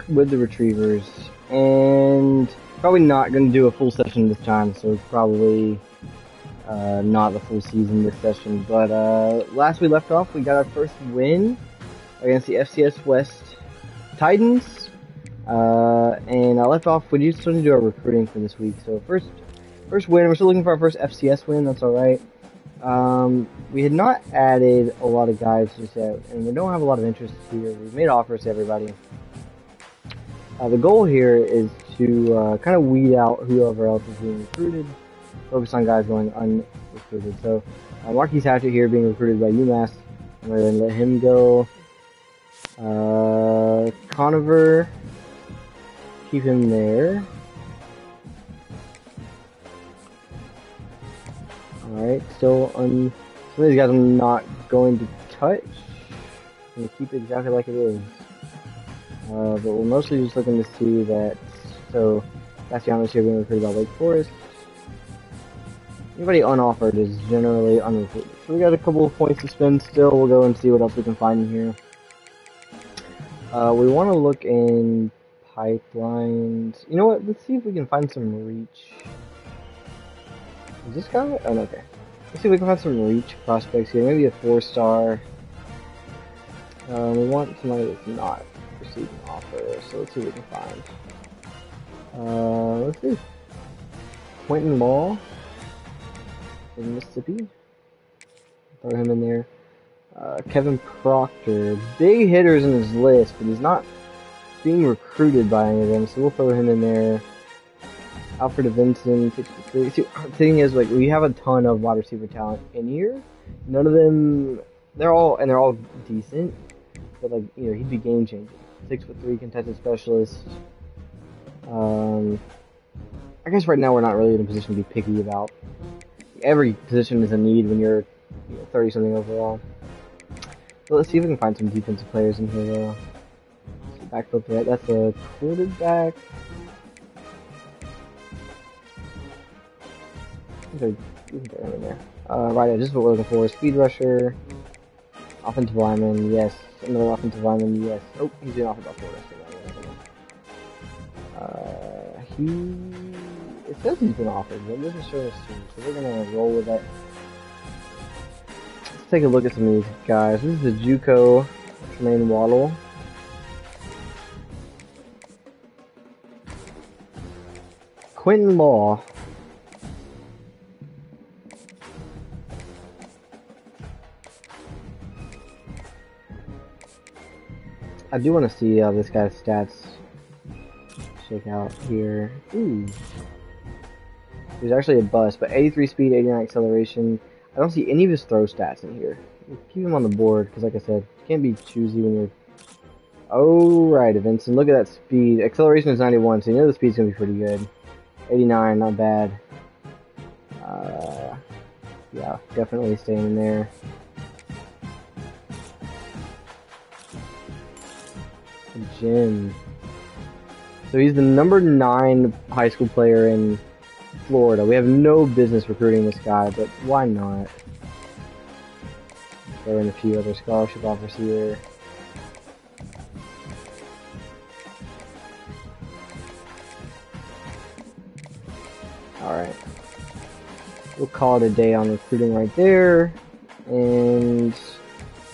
with the retrievers, and probably not going to do a full session this time, so probably not the full season this session. But last we left off, we got our first win against the FCS West Titans, and I left off. We just wanted to do our recruiting for this week. So first win. We're still looking for our first FCS win. That's all right. We had not added a lot of guys just yet, and we don't have a lot of interest here. We've made offers to everybody. The goal here is to kind of weed out whoever else is being recruited, focus on guys going unrecruited. So Marquise Hatchet here being recruited by UMass. I'm going to let him go. Conover, keep him there. Alright, still some of these guys I'm not going to touch. I'm going to keep it exactly like it is. But we're mostly just looking to see that. So, Bastiano's here being recruited by Wake Forest. Anybody unoffered is generally unrecruited. So we got a couple of points to spend still. We'll go and see what else we can find in here. We want to look in pipelines. You know what? Let's see if we can find some reach. Is this guy? Oh, no, okay. Let's see if we can find some reach prospects here. Maybe a 4-star. We want somebody that's not receiving offer, so let's see what we can find. Let's see. Quentin Law in Mississippi. Throw him in there. Kevin Proctor. Big hitters in his list, but he's not being recruited by any of them, so we'll throw him in there. Alfred Vinson, 63. See, the thing is, like, we have a ton of wide receiver talent in here. None of them, they're all decent, but, like, you know, he'd be game changing. 6'3" contested specialist. I guess right now we're not really in a position to be picky about. Every position is a need when you're 30-something overall. So let's see if we can find some defensive players in here, though. Backfield threat. That's a quarterback. We can throw him in there. Right, this is what we're looking for. Speed rusher. Offensive lineman, yes. Another offensive lineman, yes. Oh, he's being offered by Florida. It says he's been offered, but it doesn't show us soon, so we're gonna roll with that. Let's take a look at some of these guys. This is the JUCO Tremaine Waddle. Quentin Law. I do want to see how this guy's stats shake out here. Ooh. He's actually a bust, but 83 speed, 89 acceleration. I don't see any of his throw stats in here. Keep him on the board, because like I said, you can't be choosy when you're... Oh, right, Vincent. Look at that speed. Acceleration is 91, so you know the speed's going to be pretty good. 89, not bad. Yeah, definitely staying in there. Jim. So he's the number 9 high school player in Florida. We have no business recruiting this guy, but why not? Throw in a few other scholarship offers here. Alright. We'll call it a day on recruiting right there, and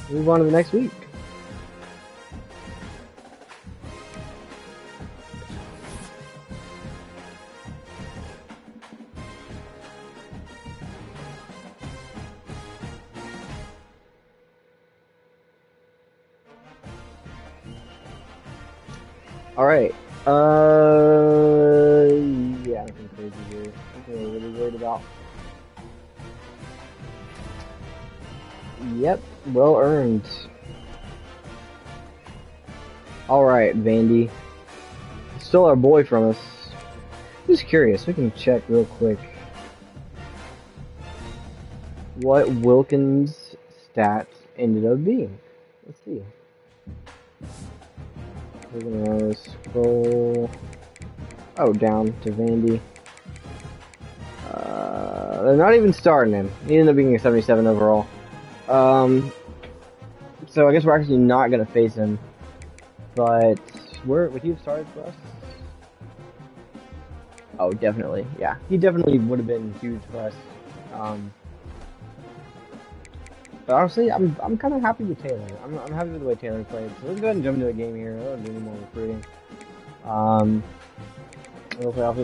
move on to the next week. Alright, yeah, nothing crazy here. Nothing I'm really worried about. Yep, well earned. Alright, Vandy. Stole our boy from us. Just curious, we can check real quick what Wilkins' stats ended up being. Let's see. We're gonna scroll down to Vandy. They're not even starting him. He ended up being a 77 overall. So I guess we're actually not gonna face him. But would he have started for us? Oh, definitely. Yeah, he definitely would have been huge for us. But honestly, I'm kind of happy with Taylor. I'm happy with the way Taylor played. So let's go ahead and jump into a game here. I don't do any more recruiting.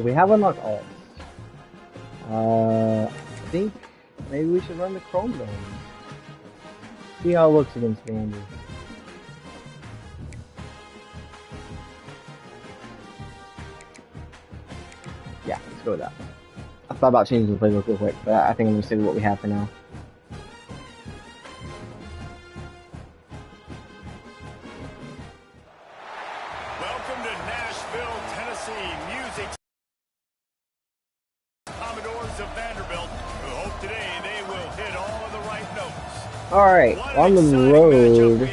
We have unlocked alts. I think maybe we should run the Chrome Dome. See how it looks against Vandy. Yeah, let's go with that. I thought about changing the playbook real quick, but I think I'm going to stick with what we have for now. Welcome to Nashville, Tennessee. Music Commodores of Vanderbilt, who hope today they will hit all of the right notes. Alright, on the road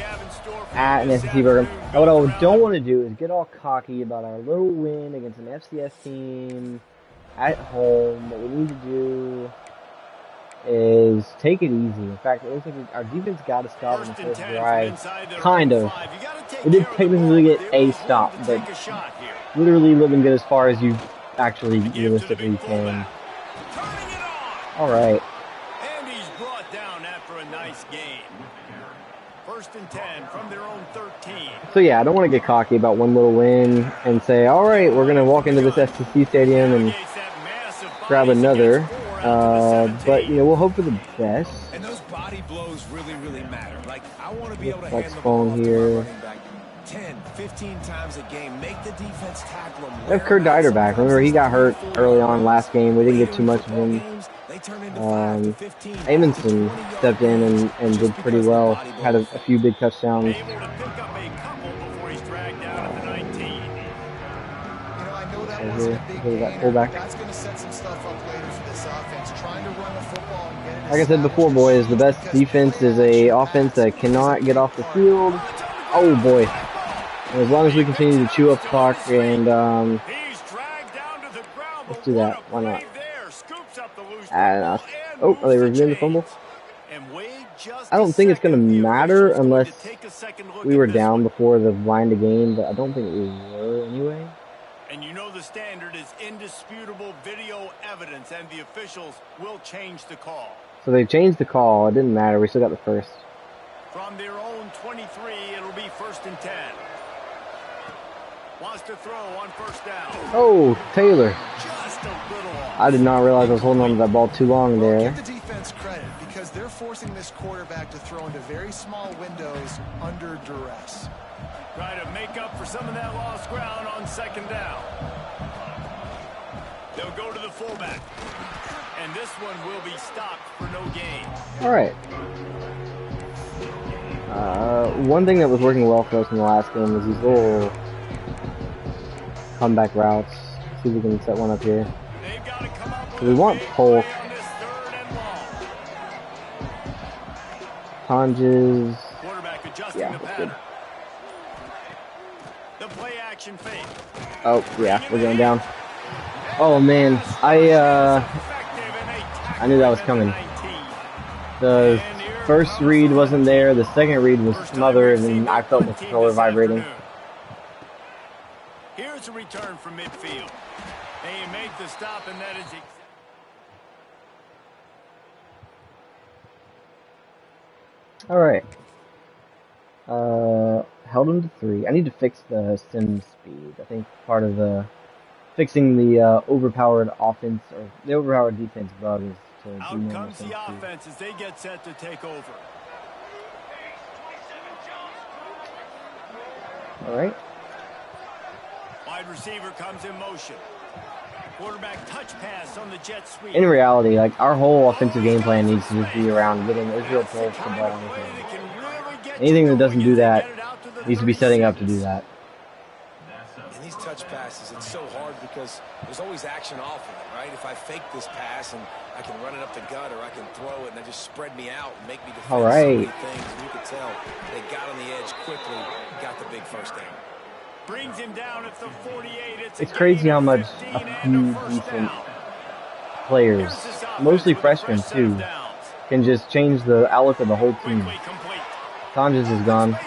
at an SEC program. Now what I don't want to do is get all cocky about our little win against an FCS team at home. What we need to do is take it easy. In fact, it looks like our defense got a stop in the first drive. Kind of. We did technically get a stop, but literally let them get as far as you actually realistically can. Alright. And he's brought down after a nice game. 1st and 10 from their own 13. So yeah, I don't want to get cocky about one little win and say, alright, we're going to walk into this SEC stadium and grab another. But, you know, we'll hope for the best. And those body blows really, really matter. Like, I want to be able to flex hand the phone ball to here. my running back 10, 15 times a game. Make the defense tackle him. We have Kurt Dieter back. Remember, he got hurt early on last game. We didn't get too much of him. Amundsen stepped in and did pretty well. Had a few big touchdowns. That fullback. Like I said before, boys, the best defense is a offense that cannot get off the field. Oh boy! And as long as we continue to chew up clock and let's do that. Why not? Oh, are they reviewing the fumble? I don't think it's going to matter unless we were down before the line to gain, but I don't think we were anyway. And you know the standard is indisputable video evidence, and the officials will change the call. So they changed the call. It didn't matter. We still got the first. From their own 23, it'll be 1st and 10. Wants to throw on 1st down. Oh, Taylor. Just a little off. I did not realize I was holding on to that ball too long there. Give the defense credit because they're forcing this quarterback to throw into very small windows under duress. Try to make up for some of that lost ground on 2nd down. They'll go to the fullback. And this one will be stopped for no gain. All right. One thing that was working well for us in the last game was these little comeback routes. See if we can set one up here. So we want Polk. Tonjes. Yeah, that's good. The play action fake. Oh, yeah, we're going down. Oh, man. I knew that was coming. The first read wasn't there. The second read was smothered, and I felt the controller vibrating. Here's a return from midfield. They make the stop, and that is all right. Held him to 3. I need to fix the sim speed. I think part of the fixing the overpowered offense or the overpowered defense bug is to do out more comes sim the speed. offense as they get set to take over. All right. Wide receiver comes in motion. Quarterback touch pass on the jet sweep. In reality, like our whole offensive game plan needs to just be around getting Israel Pulse the ball. Anything that doesn't do that needs to be setting up to do that. In these touch passes, it's so hard because there's always action off of it, right? If I fake this pass and I can run it up the gut, or I can throw it and they just spread me out and make me defend all right. so many things. And you could tell they got on the edge quickly, got the big 1st down. Brings him down at the 48. It's crazy how much a few decent players, mostly freshmen too, can just change the outlook of the whole team. Tonjes is gone.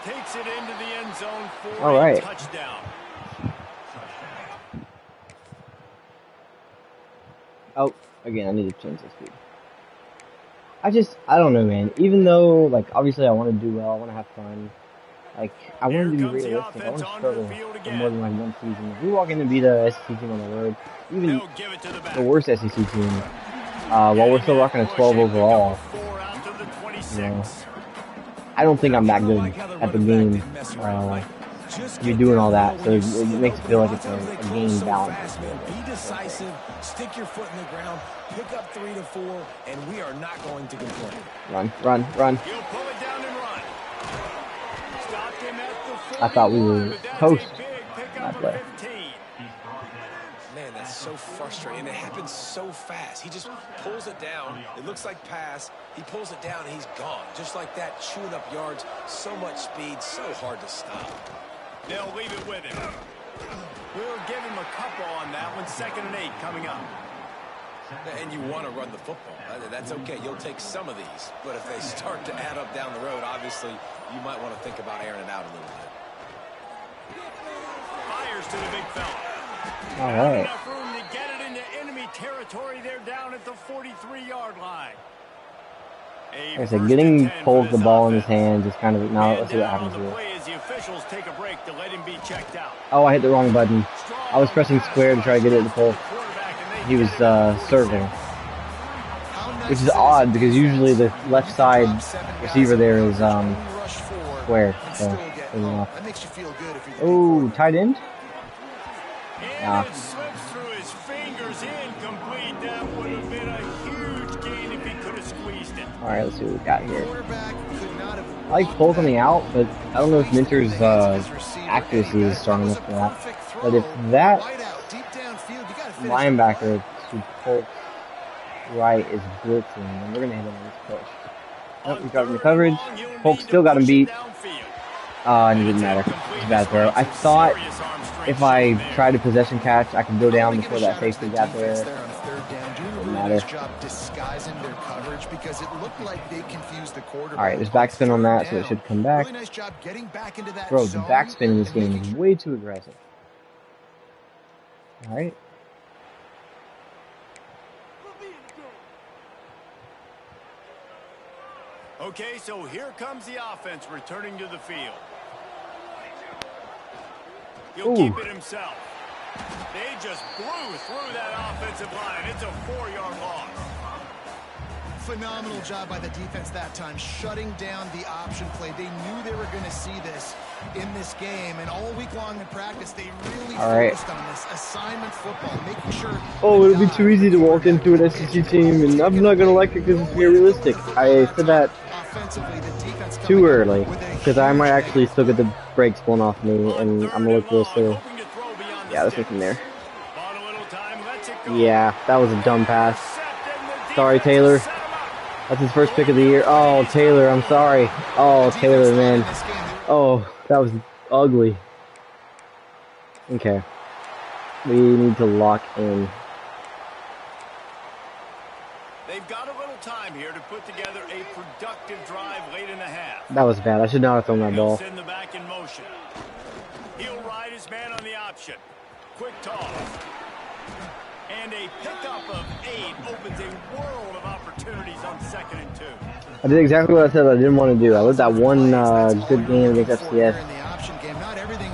Takes it into end zone for All a right. touchdown. Oh, again, I need to change this speed. I don't know, man. Even though, like, obviously I want to do well, I want to have fun. Like, I want to be realistic. I want to struggle for more than like one season. If we walk in and beat a SEC team on the road, even the worst SEC team, while we're still rocking a 12 overall, you know, I don't think I'm that good at the game to be doing all that. So it makes it feel like it's a game balance. Be decisive, stick your foot in the ground, pick up 3 to 4, and we are not going to complain. Run, run, run. He'll pull it down and run. Stopped him at the I thought we were toast. Not play. Man, that's so frustrating. It happens so fast. He just pulls it down. It looks like pass. He pulls it down, and he's gone. Just like that, chewing up yards. So much speed, so hard to stop. They'll leave it with him. We'll give him a couple on that one. 2nd and 8 coming up. And you want to run the football. That's okay. You'll take some of these. But if they start to add up down the road, obviously, you might want to think about airing it out a little bit. Fires to the big fella. All right. Enough room to get it into enemy territory. They're down at the 43-yard line. Like I said, getting Polk the ball in his hands is kind of, now let's see what happens here. Oh, I hit the wrong button. I was pressing square to try to get it to Polk. He was circling. Which is odd because usually the left side receiver there is square. So, oh, tight end? Nah. Alright, let's see what we got here. I like Polk on the out, but I don't know if Minter's accuracy is strong enough for that. But if that linebacker to Polk's right is blitzing, then we're going to hit him on this push. Oh, we got him in the coverage. Polk still got him beat. And it didn't matter. It's a bad throw. I thought if I tried a possession catch, I could go down before that safety got there. Didn't matter. Alright, there's backspin on that, so it should come back. Bro, the backspin in this game is way too aggressive. Alright. Okay, so here comes the offense returning to the field. He'll keep it himself. They just blew through that offensive line. It's a 4-yard loss. Phenomenal job by the defense that time, shutting down the option play. They knew they were going to see this in this game, and all week long in practice, they really focused on this assignment football, making sure... Oh, it'll be too easy to walk into an SEC team, and I'm not going to like it because it's realistic. I said that too early, because I might actually still get the brakes blown off me, and I'm going to look real silly. Yeah, let's get from there. Yeah, that was a dumb pass. Sorry, Taylor. That's his first pick of the year. Oh, Taylor, I'm sorry. Oh, Taylor, man. Oh, that was ugly. Okay. We need to lock in. They've got a little time here to put together a productive drive late in the half. That was bad. I should not have thrown that ball. Send the back in motion. He'll ride his man on the option. Quick toss. And a pickup of 8 opens a world of opportunities on 2nd and 2. I did exactly what I said I didn't want to do. I let that one good game against FCS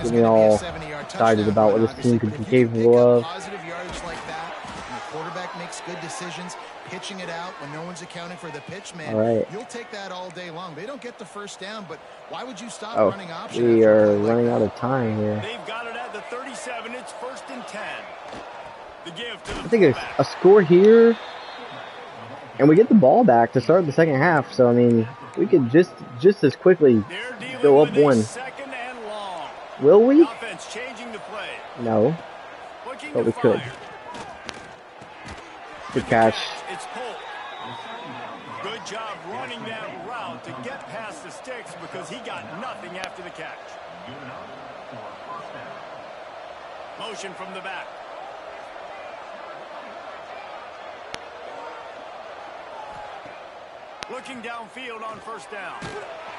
get me all excited about what this team could be capable of. Positive yardage like that, and the quarterback makes good decisions, pitching it out when no one's accounting for the pitch, man. Right. You'll take that all day long. They don't get the first down, but why would you stop Oh, running option? we are running out of time here. They've got it at the 37. It's 1st and 10. The give to the I think a score here, and we get the ball back to start the second half. So I mean, we could just as quickly go up one. Will we? No, but we could. Good catch. Good job running that route to get past the sticks because he got nothing after the catch. Motion from the back. Looking downfield on 1st down.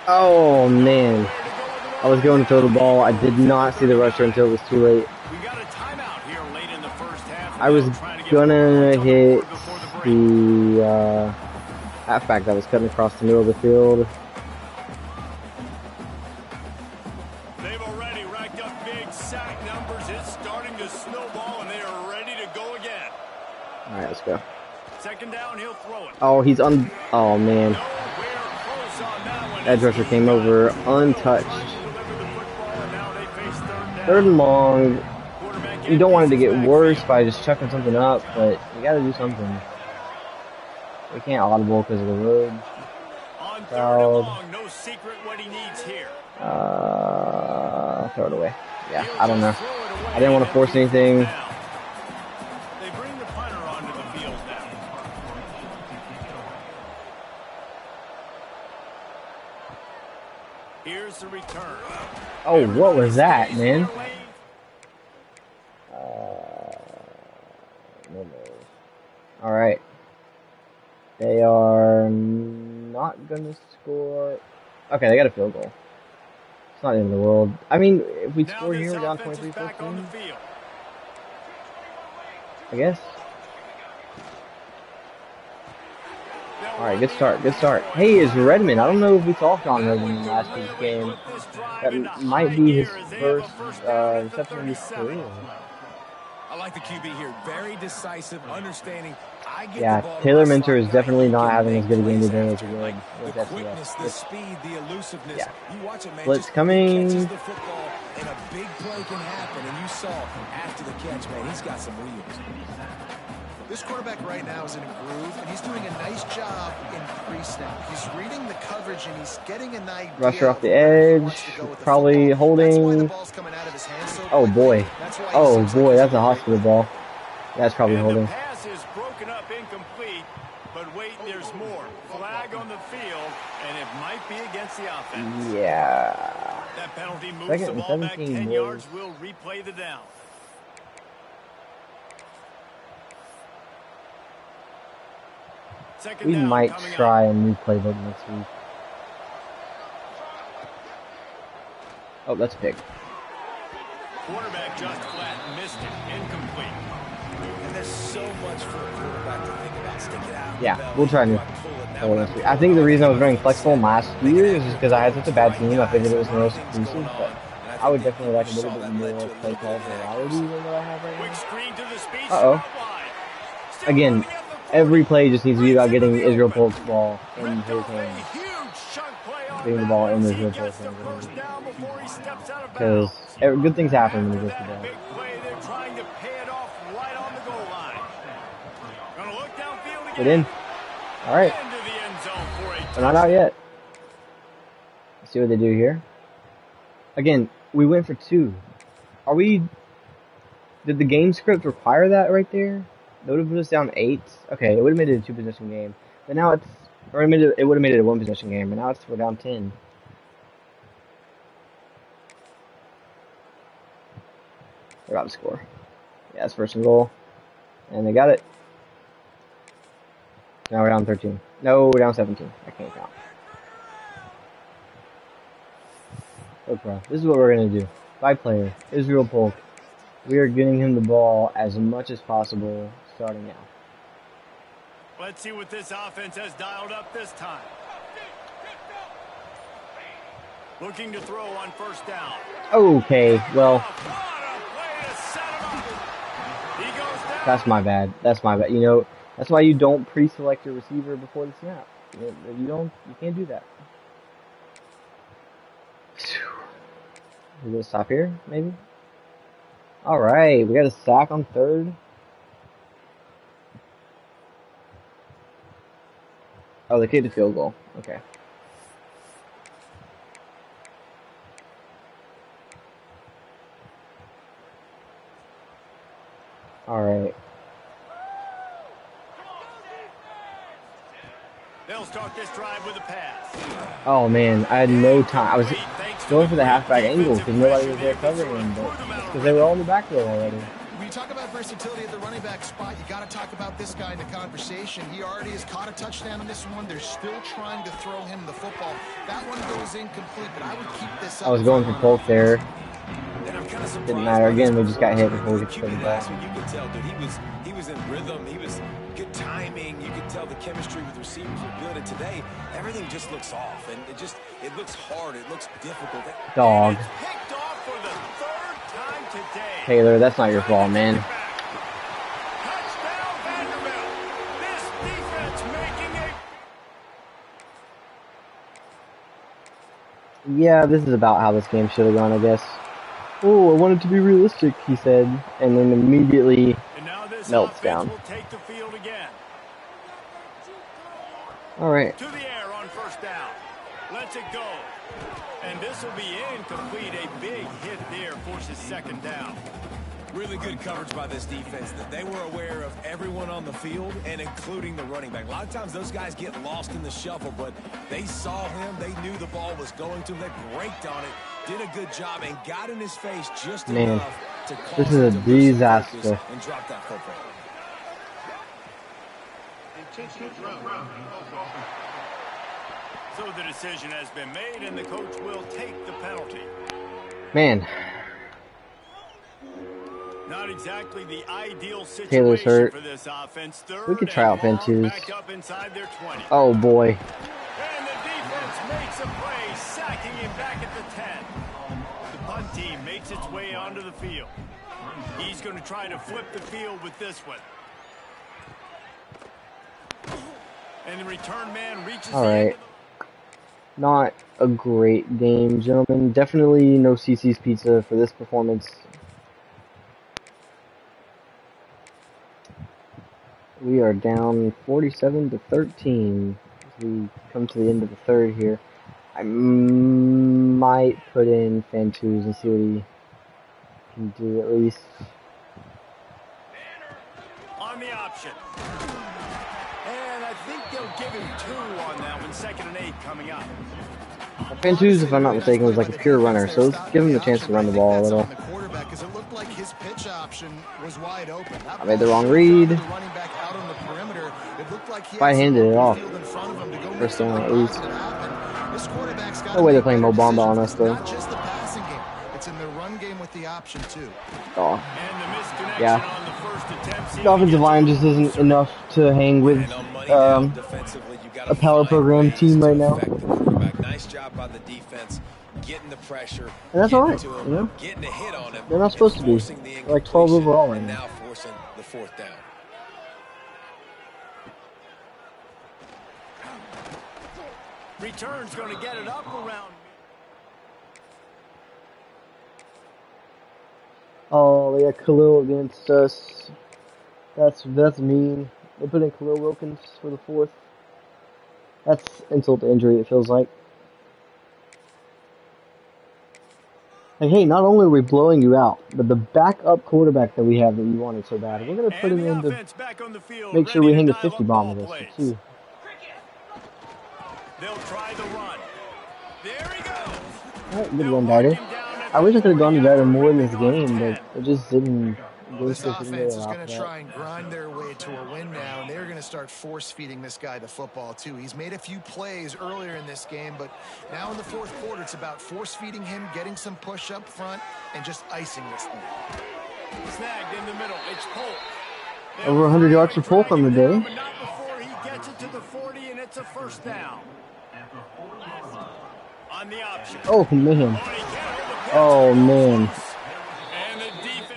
Oh, man. I was going to throw the ball. I did not see the rusher until it was too late. We got a timeout here late in the first half. I was gonna hit the halfback that was cutting across the middle of the field. They've already racked up big sack numbers. It's starting to snowball, and they are ready to go again. All right, let's go. Second down, he'll throw it. Oh, he's on. Oh man, edge rusher came over untouched. Third and long. You don't want it to get worse by just chucking something up, but you got to do something. We can't audible because of the road. On third and long, no secret what he needs here. Throw it away. Yeah, I don't know. I didn't want to force anything. They bring the punter onto the field now. Here's the return. Oh, what was that, man? All right. They are not gonna score. Okay, they got a field goal. It's not the end of the world. I mean, if we score here, we're down 23-14. I guess. All right, good start. Good start. Hey, is Redmond? I don't know if we talked on Redmond in last week's game. That might be his first reception in his career. I like the QB here. Very decisive, understanding. Yeah, Taylor Minter is definitely not having as good a game today as he would with the quickness, the speed, the elusiveness. Yeah. You watch it, man. Blitz coming. Catches the football, and a big play can happen. And you saw after the catch, man, he's got some wheels. This quarterback right now is in a groove, and he's doing a nice job in pre-snap. He's reading the coverage, and he's getting an idea. Rusher off the edge, probably holding. Oh boy, oh boy, that's a hospital ball. That's probably holding. The pass is broken up, incomplete, but wait, there's more. Flag on the field, and it might be against the offense. Yeah. That penalty moves the ball back 10 yards. We'll replay the down. We might try a new playbook next week. Oh, that's a pick. Quarterback just flat missed it. Incomplete. And there's so much for a quarterback to think about. Stick it out. Yeah, we'll try new. I think the reason I was running flexible last year is just because I had such a bad team. I figured it was the most exclusive, but I would definitely like a little bit more play call variety than what I have right now. Uh-oh. Again, every play just needs to be about getting Israel Polk's ball in his hands. Getting the ball in Israel Polk's hands. Because good things happen when he gets the ball. Get in. Alright. We're not out yet. Let's see what they do here. Again, we went for 2. Are we... Did the game script require that right there? That would have put us down 8. Okay, it would have made it a 2-possession game. But now it's... Or it would have made it a 1-possession game. But now we're down 10. They're about to score. Yeah, it's first and goal. And they got it. Now we're down 13. No, we're down 17. I can't count. Okay, this is what we're going to do. 5 player, Israel Polk. We are getting him the ball as much as possible starting now. Let's see what this offense has dialed up this time. Looking to throw on first down. Okay, well, that's my bad. That's my bad. You know, that's why you don't pre-select your receiver before the snap. You can't do that. We're gonna stop here, maybe. All right, we got a sack on third. Oh, they kicked a field goal. Okay. All right. They'll start this drive with a pass. Oh man, I had no time. I was going for the halfback angle because nobody was there covering him, but because they were all in the backfield already. when you talk about versatility at the running back spot, you got to talk about this guy in the conversation. He already has caught a touchdown in this one. They're still trying to throw him the football. That one goes incomplete, but I would keep this up. I was going for Polk there. Didn't matter. Again, we just got hit before we could throw the ball. You could tell, dude, he was in rhythm. He was good timing. You could tell the chemistry with receivers were good. And today, everything just looks off, and it looks hard. It looks difficult. Dog. Picked off for the third time today. Taylor, that's not your fault, man. Touchdown, Vanderbilt. This defense making a... Yeah, this is about how this game should have gone, I guess. Oh, I wanted to be realistic, he said, and then immediately melts down. Will take the field again. All right. To the air on first down. Lets it go. And this will be incomplete. A big hit there forces second down. Really good coverage by this defense. They were aware of everyone on the field and including the running back. A lot of times those guys get lost in the shuffle, but they saw him. They knew the ball was going to him. They braked on it, did a good job, and got in his face just enough to cause this is a disaster. And drop that football. So the decision has been made, and the coach will take the penalty. Man. Not exactly the ideal situation Taylor's hurt. for this offense. We could try out Ventus. Up inside their 20. Oh boy. And the defense makes a play, sacking him back at the 10. The punt team makes its way onto the field. He's going to try to flip the field with this one. And the return man reaches All the end right. Not a great game, gentlemen. Definitely no CC's Pizza for this performance. We are down 47-13 as we come to the end of the third here. I might put in Fantus and see what he can do at least. on the option. And I think they'll give him 2 on that one. 2nd and 8 coming up. Fantus, if I'm not mistaken, was like a pure runner, so let's give him the chance to run the ball a little. I made the wrong read. If I handed it off, first down at least. No way they're playing Mo Bamba on us, though. It's in the run game with the option too. Oh. Yeah. The offensive line just isn't enough to hang with a power program team right now. Nice job by the defense, getting the pressure. And that's alright, you know? Getting a hit on him. They're not supposed to be. They're like 12 overall right now. Now forcing the 4th down. Return's going to get it up around. Oh, they got Khalil against us. That's mean. They put in Khalil Wilkins for the 4th. That's insult to injury, it feels like. Like, hey, not only are we blowing you out, but the backup quarterback that we have that you wanted so bad, we're going to put him in to make sure we hang a 50 bomb with us, too. They'll try the run. There he goes. Alright, good run, Darter. I wish I could have gone to Darter more in this game, but it just didn't. This offense is going to try and grind their way to a win now, and they're going to start force-feeding this guy the football, too. He's made a few plays earlier in this game, but now in the 4th quarter, it's about force-feeding him, getting some push up front, and just icing this thing. Snagged in the middle. It's Polk. Over 100 yards for Polk on the day. But not before he gets it to the 40, and it's a 1st down. On the option. Oh, man. Oh, man.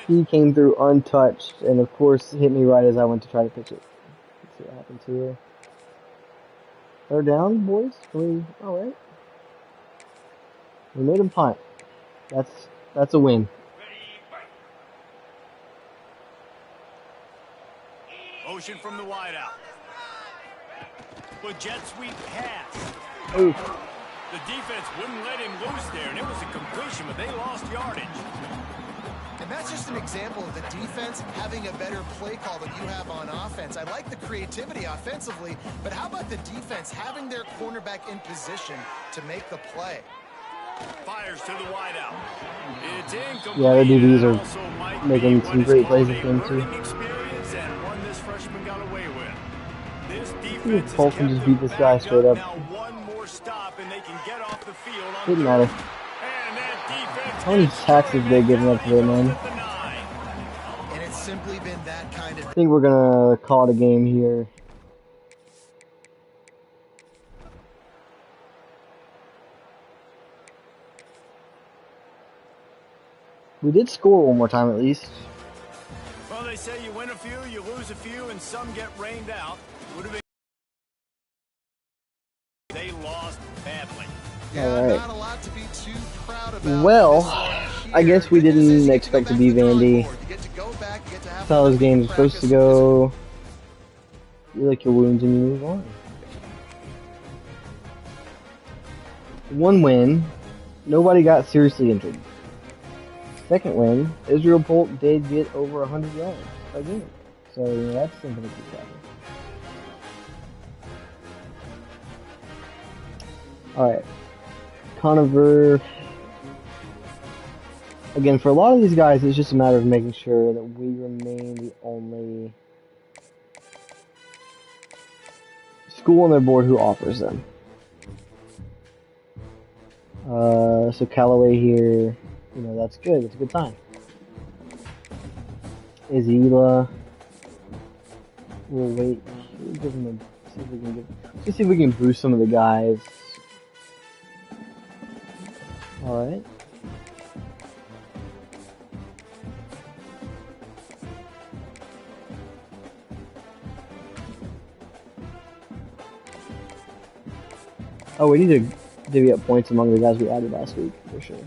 He came through untouched, and of course hit me right as I went to try to pitch it. Let's see what happens here. 3rd down, boys. All right. We made him punt. That's a win. Motion from the wideout. With jet sweep pass. Oof. The defense wouldn't let him loose there, and it was a completion, but they lost yardage. And that's just an example of the defense having a better play call than you have on offense. I like the creativity offensively, but how about the defense having their cornerback in position to make the play? Fires to the wideout. It's incomplete. Yeah, the DBs are making some great plays this game too. See if Polk can just beat this guy straight up. Didn't matter. How many taxes they giving up today, man? And it's simply been that kind of... I think we're gonna call it a game here. We did score one more time at least. Well, they say you win a few, you lose a few, and some get rained out. Would have been... They lost badly. Yeah, not a lot to be too proud about. Well, I guess we didn't expect to be Vandy. That's how those games are supposed to go. You lick your wounds and you move on. One win. Nobody got seriously injured. Second win. Israel Polk did get over 100 yards by game. So, you know, that's something to keep track of. Alright. Conover. Again, for a lot of these guys, it's just a matter of making sure that we remain the only school on their board who offers them. So Callaway here, you know, that's good. It's a good sign. Izila. We'll wait. We'll give him a, see if we can get. Let's see if we can boost some of the guys. All right. Oh, we need to divvy up points among the guys we added last week, for sure.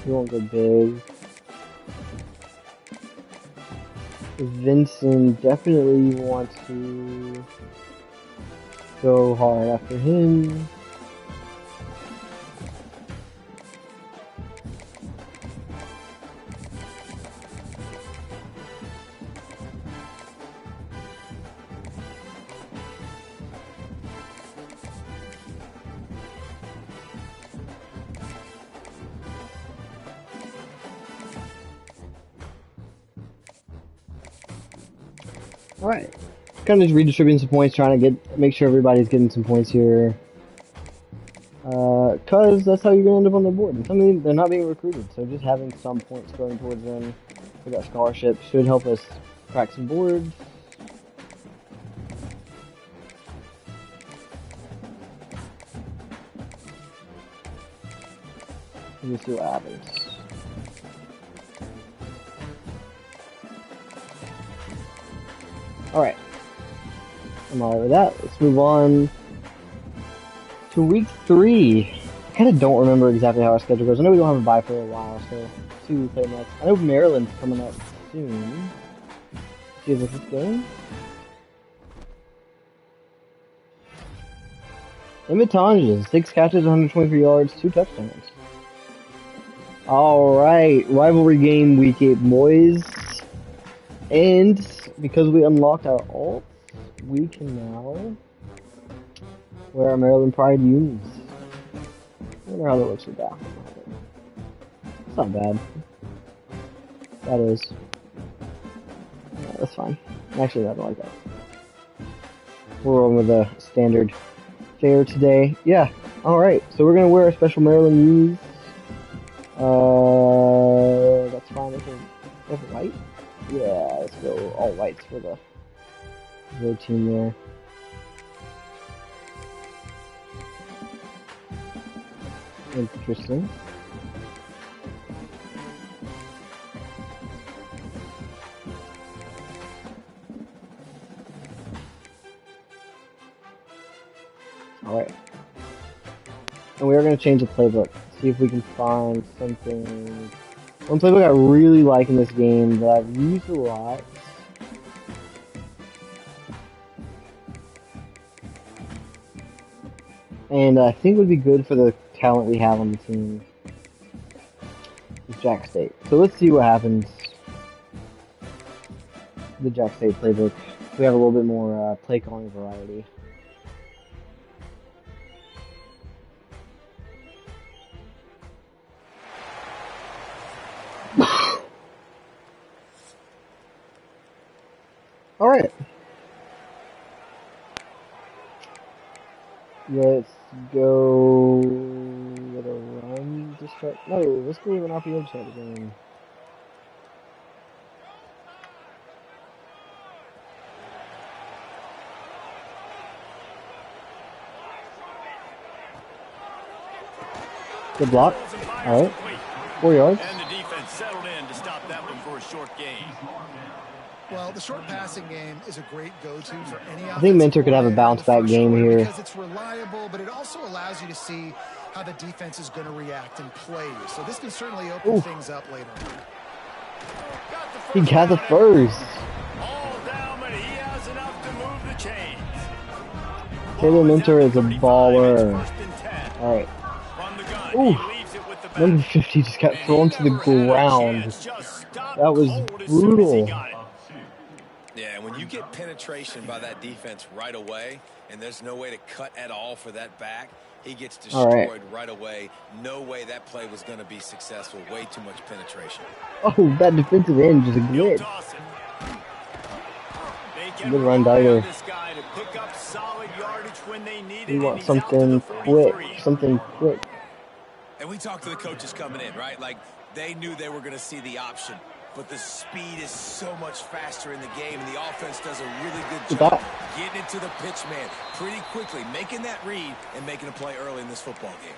We won't go big. Vincent definitely wants to go hard after him. Alright. Kind of just redistributing some points, trying to make sure everybody's getting some points here. Cause that's how you're gonna end up on the board. And some of them, they're not being recruited, so just having some points going towards them for that scholarship should help us crack some boards. Let me see what happens. Alright. I'm all over that. Let's move on to week 3. I kind of don't remember exactly how our schedule goes. I know we don't have a bye for a while, so let's see who we play next. I know Maryland's coming up soon. Let's see if it's this game. Emmett Tonjes, 6 catches, 123 yards, 2 touchdowns. Alright, rivalry game week 8, boys. And because we unlocked our alts, we can now wear our Maryland Pride unis. I wonder how that looks with that. It's not bad. That is. Yeah, that's fine. Actually, I don't like that. We're on with a standard fare today. Yeah, alright. So we're going to wear our special Maryland unis. That's fine. I think that's white. Yeah, let's go all whites for the team there. Interesting. Alright. And we are going to change the playbook. See if we can find something. One playbook I really like in this game that I've used a lot. And I think would be good for the talent we have on the team. Is Jack State. So let's see what happens. The Jack State playbook. We have a little bit more play calling variety. Alright. Let's go with a run to start. No, let's go with an RPO to start the game. Good block. Alright. 4 yards. And the defense settled in to stop that one for a short gain. Well, the short passing game is a great go-to for any. I think Mentor could have a bounce-back game here. Because it's reliable, but it also allows you to see how the defense is going to react and play you. So this can certainly open things up later. He got the first. All down, but he has enough to move the chains. Taylor Mentor is a baller. Alright. Ooh. Number 50 just got thrown to the ground. That was brutal. Yeah, when you get penetration by that defense right away, and there's no way to cut at all for that back, he gets destroyed right away. No way that play was going to be successful. Way too much penetration. Oh, that defensive end just a glitch. Good run, Dyer. We want something quick. Something quick. And we talked to the coaches coming in, right? Like, they knew they were going to see the option. But the speed is so much faster in the game, and the offense does a really good job getting it to the pitch man pretty quickly, making that read and making a play early in this football game.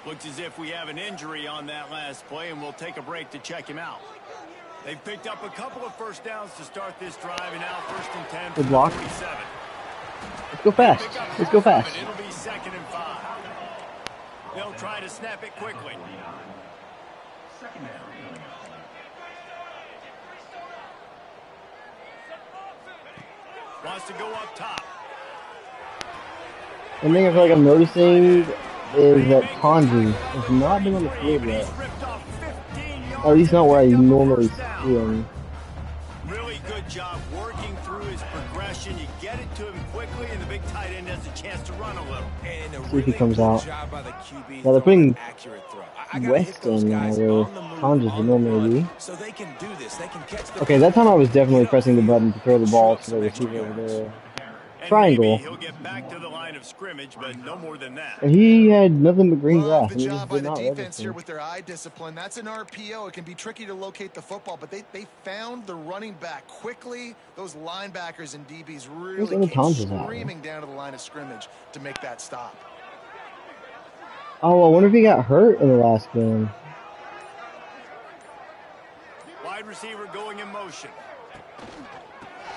Looks as if we have an injury on that last play, and we'll take a break to check him out. They've picked up a couple of first downs to start this drive, and now 1st and 10 for 47. Let's go fast. Let's go fast. It'll be 2nd and 5. They'll try to snap it quickly. Wants to go up top. One thing I feel like I'm noticing is that Tanji has not been on the field yet. Or at least not where I normally see him. Really good job working through his progression. You get it to him quickly, and the big tight end has a chance to run a little. And see if he comes out. Now they're putting West in now where Tanji would normally be. So they can do this. They can catch the Okay, that time I was definitely pressing the button to throw the ball to the receiver over there. Triangle. He'll get back to the line of scrimmage, but no more than that. And he had nothing but green grass. Good job by the defense here with their eye discipline. That's an RPO. It can be tricky to locate the football, but they found the running back quickly. Those linebackers and DBs really came screaming down to the line of scrimmage to make that stop. Oh, I wonder if he got hurt in the last game. Wide receiver going in motion.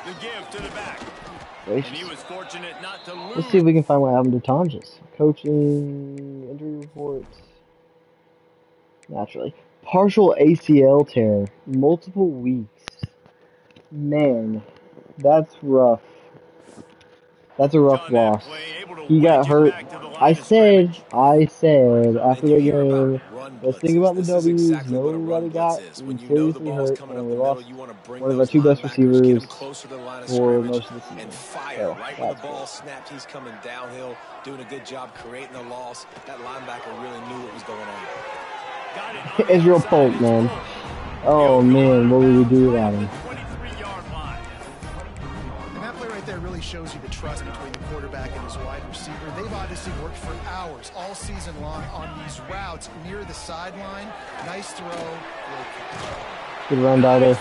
The give to the back. And he was fortunate not to lose. Let's see if we can find what happened to Tonjes. Coaching, injury reports. Naturally. Partial ACL tear. Multiple weeks. Man, that's rough. That's a rough loss. He got hurt. I said after the game, let's think about the W's. Nobody got seriously hurt, and we lost one of our 2 best receivers for most of the season. And fire right when the ball snapped. He's coming downhill, doing a good job creating the loss. That linebacker really knew what was going on. Israel Polk, man. Oh man, what would we do without him? That really shows you the trust between the quarterback and his wide receiver. They've obviously worked for hours all season long on these routes near the sideline. Nice throw. Good run, Dido.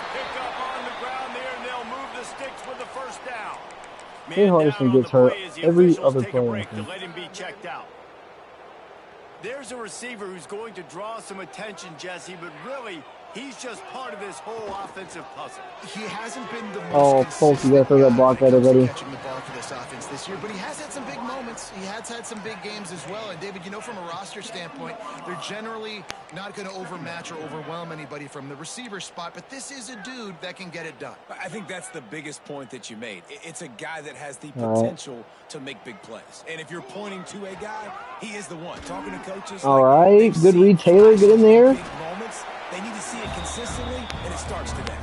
Jay Hardison gets hurt every other play. Let him be checked out. There's a receiver who's going to draw some attention, Jesse, but really, he's just part of this whole offensive puzzle. He hasn't been the most Polk, you gotta throw that block right already. Catching the ball for this offense this year, but he has had some big moments. He has had some big games as well. And David, you know, from a roster standpoint, they're generally not going to overmatch or overwhelm anybody from the receiver spot, but this is a dude that can get it done. I think that's the biggest point that you made. It's a guy that has the potential to make big plays. And if you're pointing to a guy, he is the one. Talking to coaches. All right, good read, Taylor. Get in there. Moments, they need to see it consistently, and it starts today.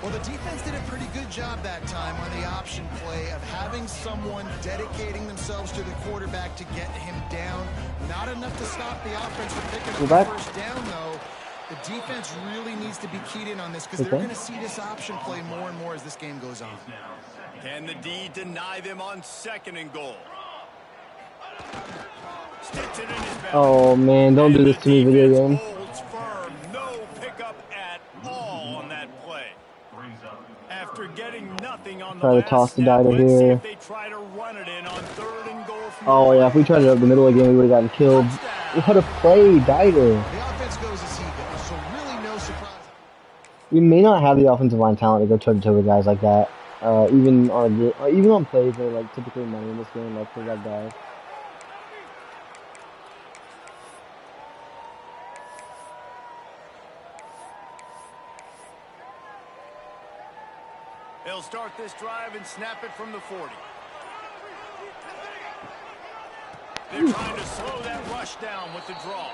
Well, the defense did a pretty good job that time on the option play of having someone dedicating themselves to the quarterback to get him down. Not enough to stop the offense from picking up the first down, though. The defense really needs to be keyed in on this because they're going to see this option play more and more as this game goes on. Can the D deny them on 2nd and goal? Sticks it in his belly. Oh man, don't do this to me, video game. Holds firm. No pickup at all on that play. After getting nothing on the Try to toss the Dida let's see here. if they try to run it in on 3rd and goal from Oh yeah, if we tried it up the middle again, we would have gotten killed. What a play, Dida. The offense goes as he goes, so really no surprise. We may not have the offensive line talent to go toe-to-toe with guys like that. Even on plays that are like typically money in this game, like for that guy. They'll start this drive and snap it from the 40. They're trying to slow that rush down with the draw.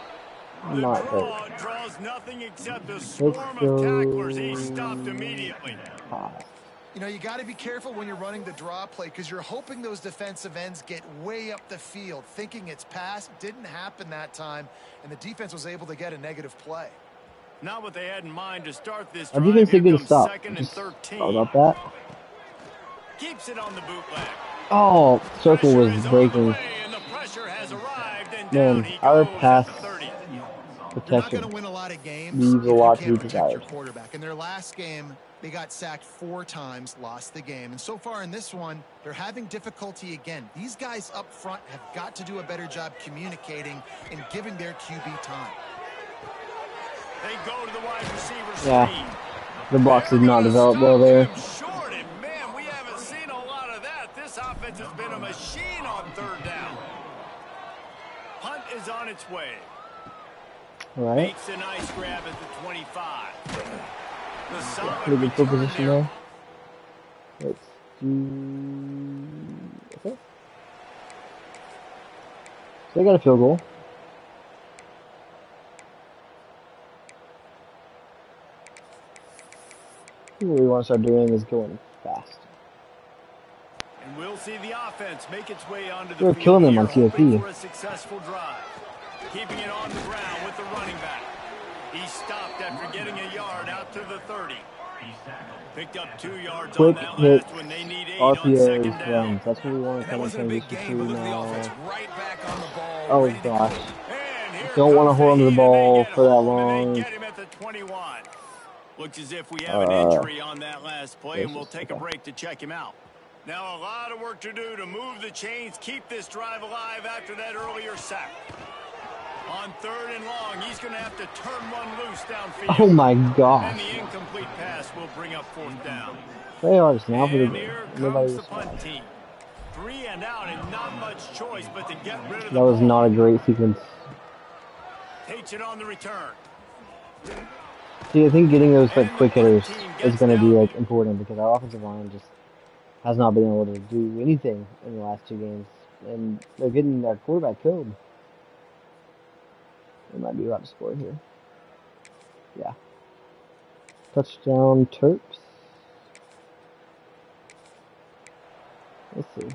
The draw draws nothing except a swarm of tacklers. He's stopped immediately. You know, you got to be careful when you're running the draw play because you're hoping those defensive ends get way up the field, thinking it's pass. Didn't happen that time, and the defense was able to get a negative play. Not what they had in mind to start this Our drive. defense did Here get a comes stop. 2nd and 13. How about that? Keeps it on the bootleg. Oh, circle was Pressure is on the breaking. way, and the pressure has arrived, and Man, down he our goes at pass the 30. You're not protection going to win a lot of games leaves a if lot you to be can't protect your desired. quarterback. In their last game, they got sacked 4 times, lost the game. And so far in this one, they're having difficulty again. These guys up front have got to do a better job communicating and giving their QB time. They go to the wide receiver screen. Yeah, the blocks did not develop well there. Short, and man, we haven't seen a lot of that. This offense has been a machine on 3rd down. Punt is on its way. All right. Makes a nice grab at the 25. The solid Pretty good field return position there. there. Let's do. Okay. So they got a field goal. What we want to start doing is going fast. And we'll see the offense make its way onto the We're field killing them here, on hoping CFP. for a successful drive. Keeping it on the ground with the running back. He stopped after getting a yard out to the 30. Picked up 2 yards Quick on that hit, last one. They need 8 on 2nd RPOs, down. runs. That's what we want to That come and wasn't a big transition game, to but look at the offense now. right back on the ball. Oh ready to go. gosh. And here Don't want to comes hold onto the heat, ball and they get for that home, and long. they get him at the 21. Looks as if we have an injury on that last play, and we'll take a break to check him out. Now a lot of work to do to move the chains, keep this drive alive after that earlier sack. On 3rd and long, he's going to have to turn one loose downfield. Oh my And gosh. the incomplete pass will bring up 4th down. They are just now for the And game. here Nobody comes the was. punt team. 3 and out, and not much choice but to get rid of the That was ball. not a great sequence. Takes it on the return. See, I think getting those like quick hitters is going to be like important because our offensive line just has not been able to do anything in the last 2 games, and they're getting our quarterback killed. They might be about to score here. Yeah. Touchdown Terps. Let's see.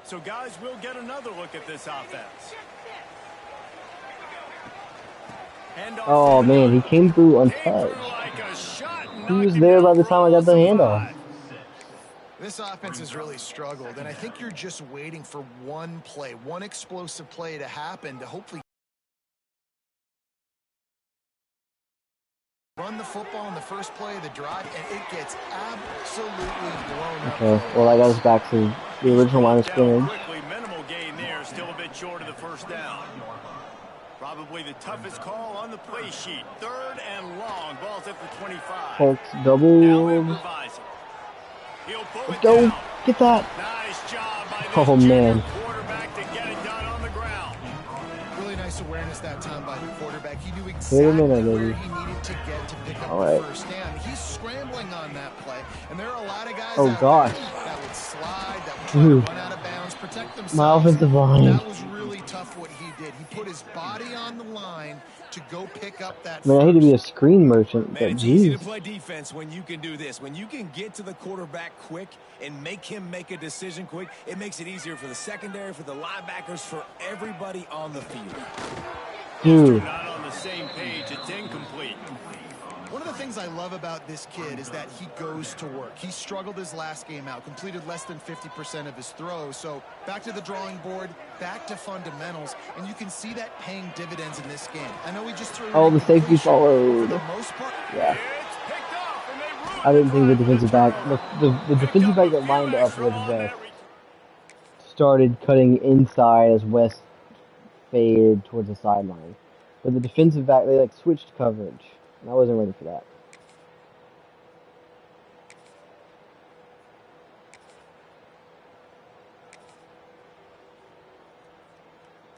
So, guys, we'll get another look at this offense. Oh man, he came through untouched. He was there by the time I got the handoff. This offense has really struggled, and I think you're just waiting for one play, one explosive play to happen to hopefully run the football in the first play of the drive, and it gets absolutely blown up. Okay, well that got us back to the original line of scrimmage. Minimal gain there, still a bit short of the 1st down. Probably the toughest call on the play sheet. 3rd and long, ball's at the 25. Colts Now doubled. improvising. He'll pull Let's it go. down. Get that. Nice job by this Oh, junior man. quarterback to get it done on the ground. Really nice awareness that time by the quarterback. He knew Wait a exactly minute, where baby. he needed to get to pick up All the right. first down. He's scrambling on that play, and there are a lot of guys Oh, out gosh. there that would slide, that would try to Dude. run out of bounds, protect themselves. My offensive line. That was really tough what he did. He put his body on the line to go pick up that Man, I hate to be a screen merchant, but Man, it's easy to geez. play defense when you can do this. When you can get to the quarterback quick and make him make a decision quick, it makes it easier for the secondary, for the linebackers, for everybody on the field. Dude. Not on the same page. It's incomplete. One of the things I love about this kid is that he goes to work. He struggled his last game out, completed less than 50% of his throws. So back to the drawing board, back to fundamentals, and you can see that paying dividends in this game. I know we just threw Oh, the safety followed. for the most part. Yeah. I didn't think the defensive back, the defensive back that lined up with West started cutting inside as West faded towards the sideline. But the defensive back, they like switched coverage. And I wasn't ready for that.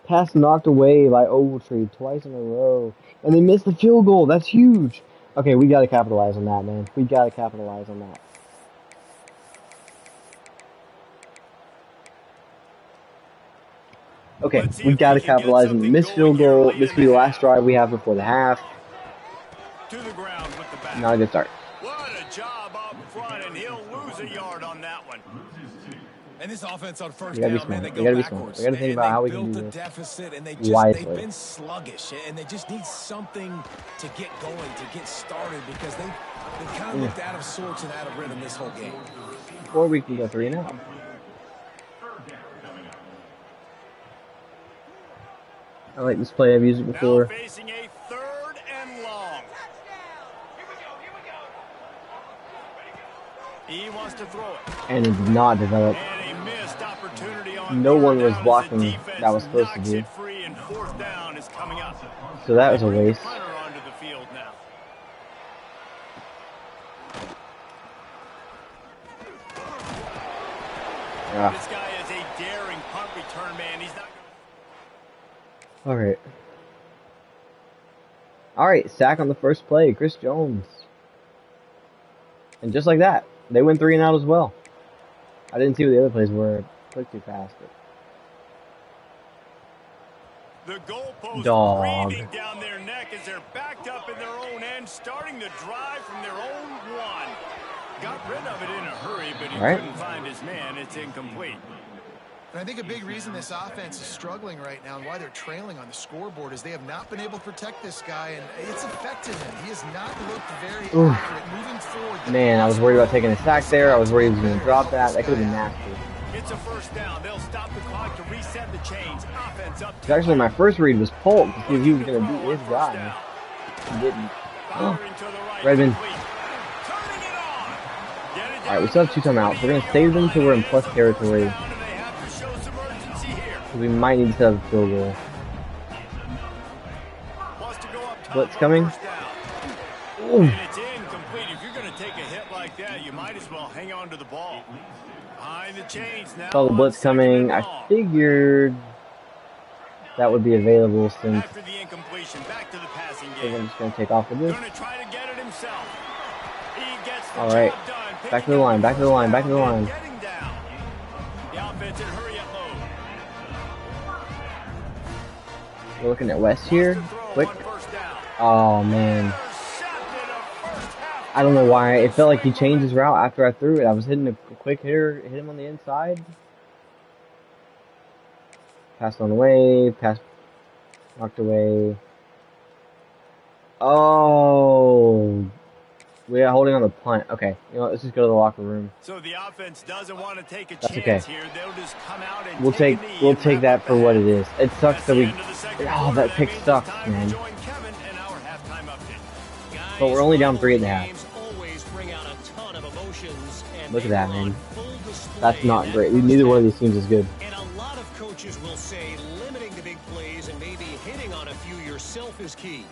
Pass knocked away by Ogletree twice in a row. And they missed the field goal. That's huge. Okay, we gotta capitalize on that, man. We gotta capitalize on that. Okay, we gotta capitalize on the missed field goal. This could be the last drive we have before the half. To the ground with the back. Not a good start. What a job up front, and he'll lose a yard on that one. And this offense on first down, man, they we go gotta be backwards. smart. We gotta think about how we can do the this deficit, and they've wisely. been sluggish, and they just need something to get going, to get started, because they've kind of looked out of sorts and out of rhythm this whole game. Or we can go 3-0. I like this play. I've used it before. Now facing a 3rd and long. He wants to throw it. And it did not develop. And a missed opportunity on No one was down as blocking the defense that was supposed to knocks do. it free, and 4th down is coming up. So that was a waste. Hunter onto the field now. This guy is a daring punt return man. He's not Alright. Alright, sack on the first play. Chris Jones. And just like that, they went 3 and out as well. I didn't see what the other plays were. Clicked too fast. The goalpost breathing down their neck as they're backed up in their own end, starting to drive from their own 1. Got rid of it in a hurry, but he couldn't find his man. It's incomplete. And I think a big reason this offense is struggling right now and why they're trailing on the scoreboard is they have not been able to protect this guy, and it's affected him. He has not looked very accurate moving forward. Man, I was worried about taking a sack there. I was worried he was going to drop that. That could have been nasty. It's a 1st down. They'll stop the clock to reset the chains. Offense up. Actually, my first read was Polk to see if he was going to beat his guy. He didn't. Redmond. Alright, we still have 2 timeouts. We're going to save them until we're in plus territory. We might need to set up a field goal. Blitz coming. Ooh. And it's incomplete. If you're going to take a hit like that, you might as well hang on to the ball. Behind the chains now. Saw the blitz coming. I figured that would be available since after the incompletion, back to the passing game. I'm just going to take off with this. Going to try to get it himself. He gets the Alright. job done. Back to the line. Back to the line. Back to the line. Getting down. The offense in hurry up mode. We're looking at West here. Quick. Oh, man. I don't know why. It felt like he changed his route after I threw it. I was hitting a quick hitter, hit him on the inside. Passed on the way. Pass knocked away. Oh. We are holding on the punt. Okay. You know what? Let's just go to the locker room. So the offense doesn't want to take a That's chance okay. here. They'll just come out and We'll take that for what it is. It sucks that we. Oh, that pick sucks, man. But we're only down 3 at the half. Look at that, man. That's not great. Neither one of these teams is good. And a lot of coaches will say limiting the big plays and maybe hitting on a few yourself is key.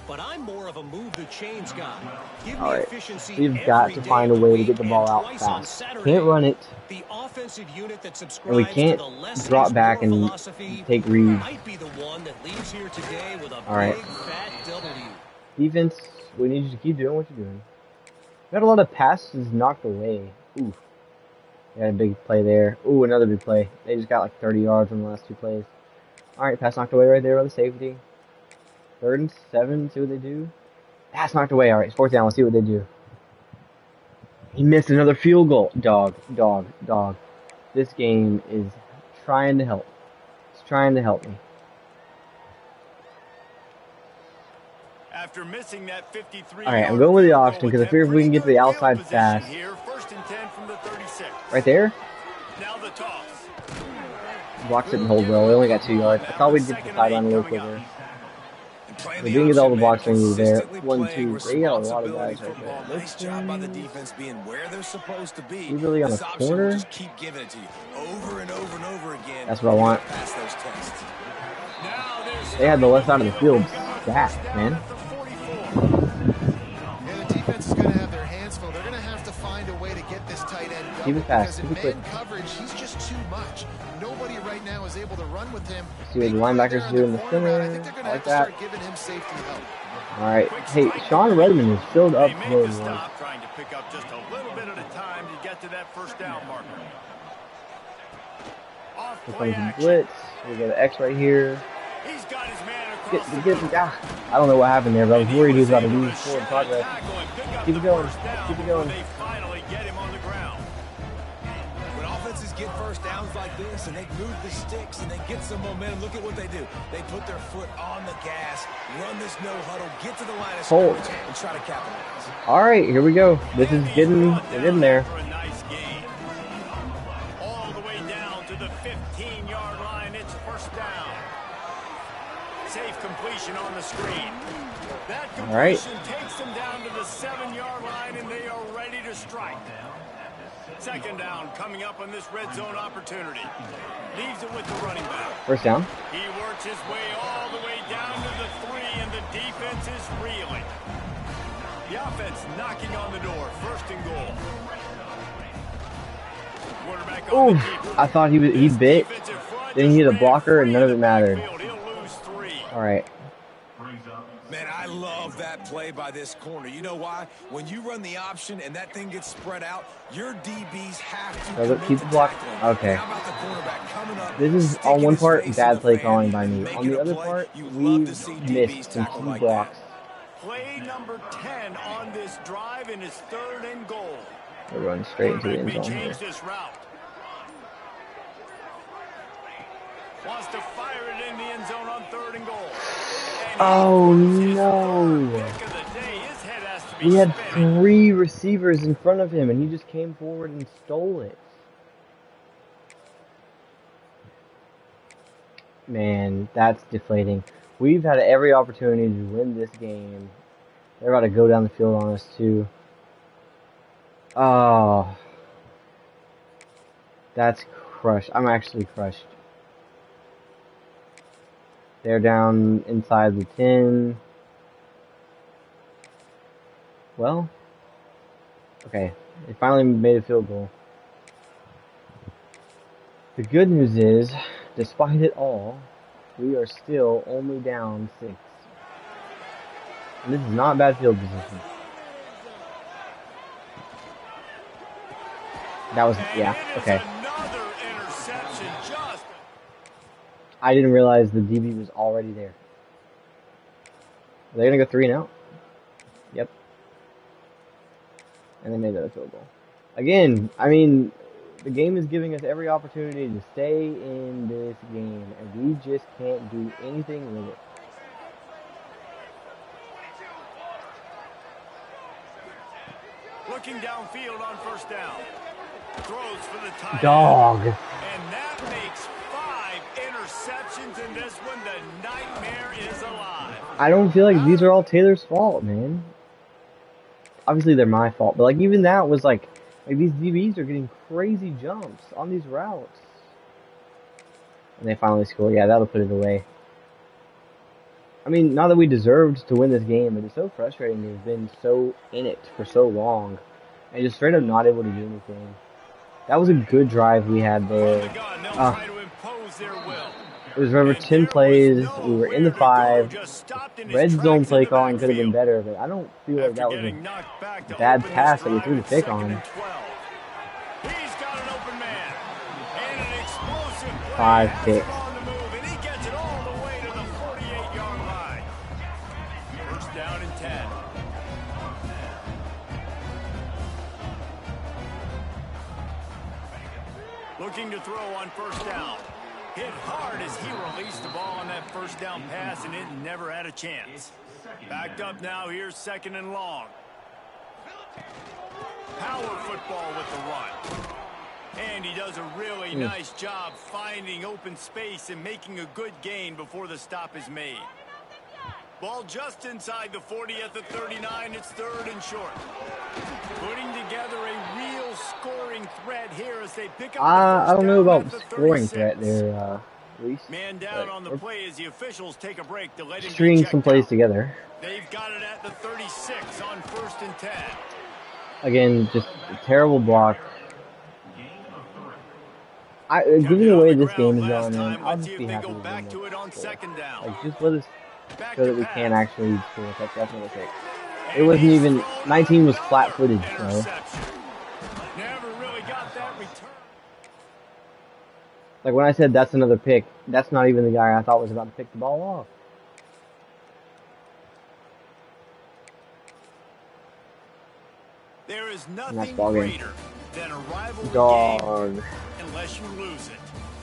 But I'm more of a move the chains guy. Give me efficiency. We've got to find a way to get the ball out fast. Can't run it. The offensive unit that And we can't drop back and take reads. Might be the one that leaves here today with a Alright. big fat W. Defense, we need you to keep doing what you're doing. We got a lot of passes knocked away. Ooh. They had a big play there. Ooh, another big play. They just got like 30 yards on the last 2 plays. Alright, pass knocked away right there by the safety. 3rd and 7, see what they do. Pass knocked away, alright, 4th down, let's see what they do. He missed another field goal. Dog. This game is trying to help. It's trying to help me. After missing that 53. Alright, I'm going with the option because I figure if we can get to the outside fast. Here, 1st and 10 from the 36. Right there. Now the toss. Blocks didn't hold well. We only got 2 yards. I thought we'd get to the sideline a little quicker. We didn't get all the blocks we needed there. 1, 2, 3. Got a lot of guys right there. Nice job by the defense being where they're supposed to be. He's really on the corner. Just keep giving it to you over and over and over again. That's what I want. Pass those tests. They had the left side of the field stacked, man. Yeah, the defense is going to have their hands full. They're going to have to find a way to get this tight end double. Keep it fast. Keep it quick. Coverage, he's just too much. Nobody right now is able to run with him. See what the linebackers do in the center. I think they're going to Like have to that. start giving him safety help. All right. Hey, Sean Redmond is filled up They really make the well. stop, trying to pick up just a little bit at a time to get to that 1st down marker. Off Here play comes the action. blitz. We got an X right here. He's got his man across the Get I don't know what happened there, but I was worried he was about to lose forward progress. Keep it going. Keep it going. They finally get him on the ground. When offenses get 1st downs like this and they move the sticks and they get some momentum, look at what they do. They put their foot on the gas, run this no huddle, get to the line of scrimmage, and try to capitalize. All right, here we go. This is getting there. For a nice gain. All the way down to the 15-yard line. It's 1st down. Safe completion on the screen. That completion takes them down to the 7-yard line, and they are ready to strike. 2nd down coming up on this red zone opportunity. Leaves it with the running back. 1st down. He works his way all the way down to the 3, and the defense is reeling. The offense knocking on the door. 1st and goal. Quarterback on the keeper. I thought he bit. Then he hit a blocker, and none of it mattered. He'll lose 3. All right. Man, I love that play by this corner. You know why? When you run the option and that thing gets spread out, your DBs have to Keep the block. Okay. How about the quarterback coming up? This is on one part bad play calling by me. On the other part, we missed some key blocks. Play number 10 on this drive, and it's 3rd and goal. We're going straight into the end Quarterback zone may here. change this route. Wants to fire it in the end zone on 3rd and goal. Oh no! Pick of the day. His head has to be We had spinning. 3 receivers in front of him, and he just came forward and stole it. Man, that's deflating. We've had every opportunity to win this game. They're about to go down the field on us, too. Oh. That's crushed. I'm actually crushed. They're down inside the 10. Well, okay. They finally made a field goal. The good news is, despite it all, we are still only down 6. And this is not bad field position. That was, yeah, okay. Another interception. Just I didn't realize the DB was already there. Are they going to go 3 and out? Yep. And they made that a field goal. Again, I mean, the game is giving us every opportunity to stay in this game, and we just can't do anything with it. looking downfield on 1st down. Throws for the tight end. Dog. And that makes 5 interceptions in this one. The nightmare is alive. I don't feel like these are all Taylor's fault, man. Obviously, they're my fault, but like even that was like these DBs are getting crazy jumps on these routes. And they finally score. Yeah, that'll put it away. I mean, not that we deserved to win this game, but it's so frustrating to have been so in it for so long and just straight up not able to do anything. That was a good drive we had there. It was over 10 plays. We were in the 5. Red zone play calling could have been better, but I don't feel like that was a bad pass that we threw the pick on. 5 picks. Hit hard as he released the ball on that first down pass, and it never had a chance. Backed up now, here's 2nd and long. Power football with the run. And he does a really nice job finding open space and making a good gain before the stop is made. Ball just inside the 40 at the 39. It's 3rd and short. Putting together a real scoring threat here as they pick up I don't know about the scoring threat there, Reese. Man down on the play as the officials take a break to let him stringing some plays together. They've got it at the 36 on 1st and 10. Again, just a terrible block. Given the way this game is going, man, I'll just be happy with it. Like, just let us show that we can actually score a touchdown for the sake. It wasn't even 19 was flat-footed, so. Never really got that return. Like when I said that's another pick, that's not even the guy I thought was about to pick the ball off. There is nothing greater than a rivalry game unless you lose it.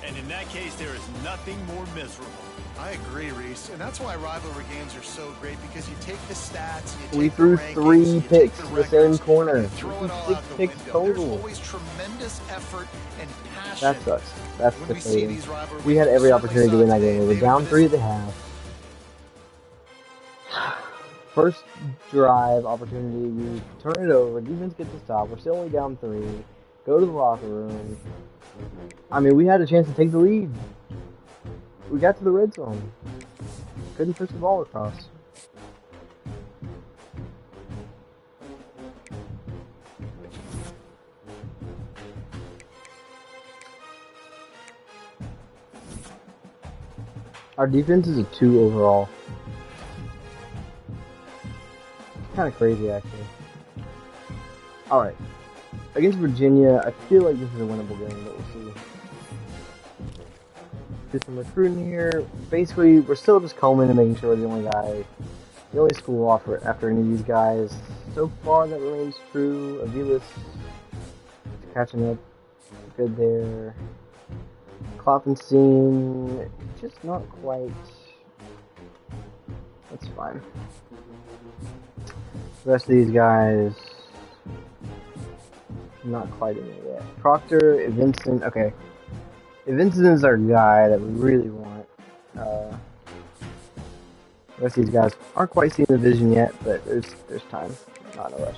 And in that case, there is nothing more miserable. I agree, Reese. And that's why rivalry games are so great, because you take the stats, we threw 3 picks to the same corner. 6 picks total. There's always tremendous effort and passion. That sucks. That's deflating. We had every opportunity to win that game. We were down 3 at the half. First drive opportunity, we turn it over, defense gets the stop, we're still only down 3, go to the locker room. I mean, we had a chance to take the lead. We got to the red zone. Couldn't push the ball across. Our defense is a 2 overall. Kind of crazy, actually. Alright. Against Virginia, I feel like this is a winnable game, but we'll see. Do some recruiting here. Basically, we're still just combing and making sure we're the only school offer after any of these guys. So far, that remains true. Avila's catching up good there. Kloppenstein, just not quite. That's fine. The rest of these guys, not quite in there yet. Proctor, Vincent, okay. Vincent is our guy that we really want. The rest of these guys aren't quite seeing the vision yet, but there's time. Not in a rush.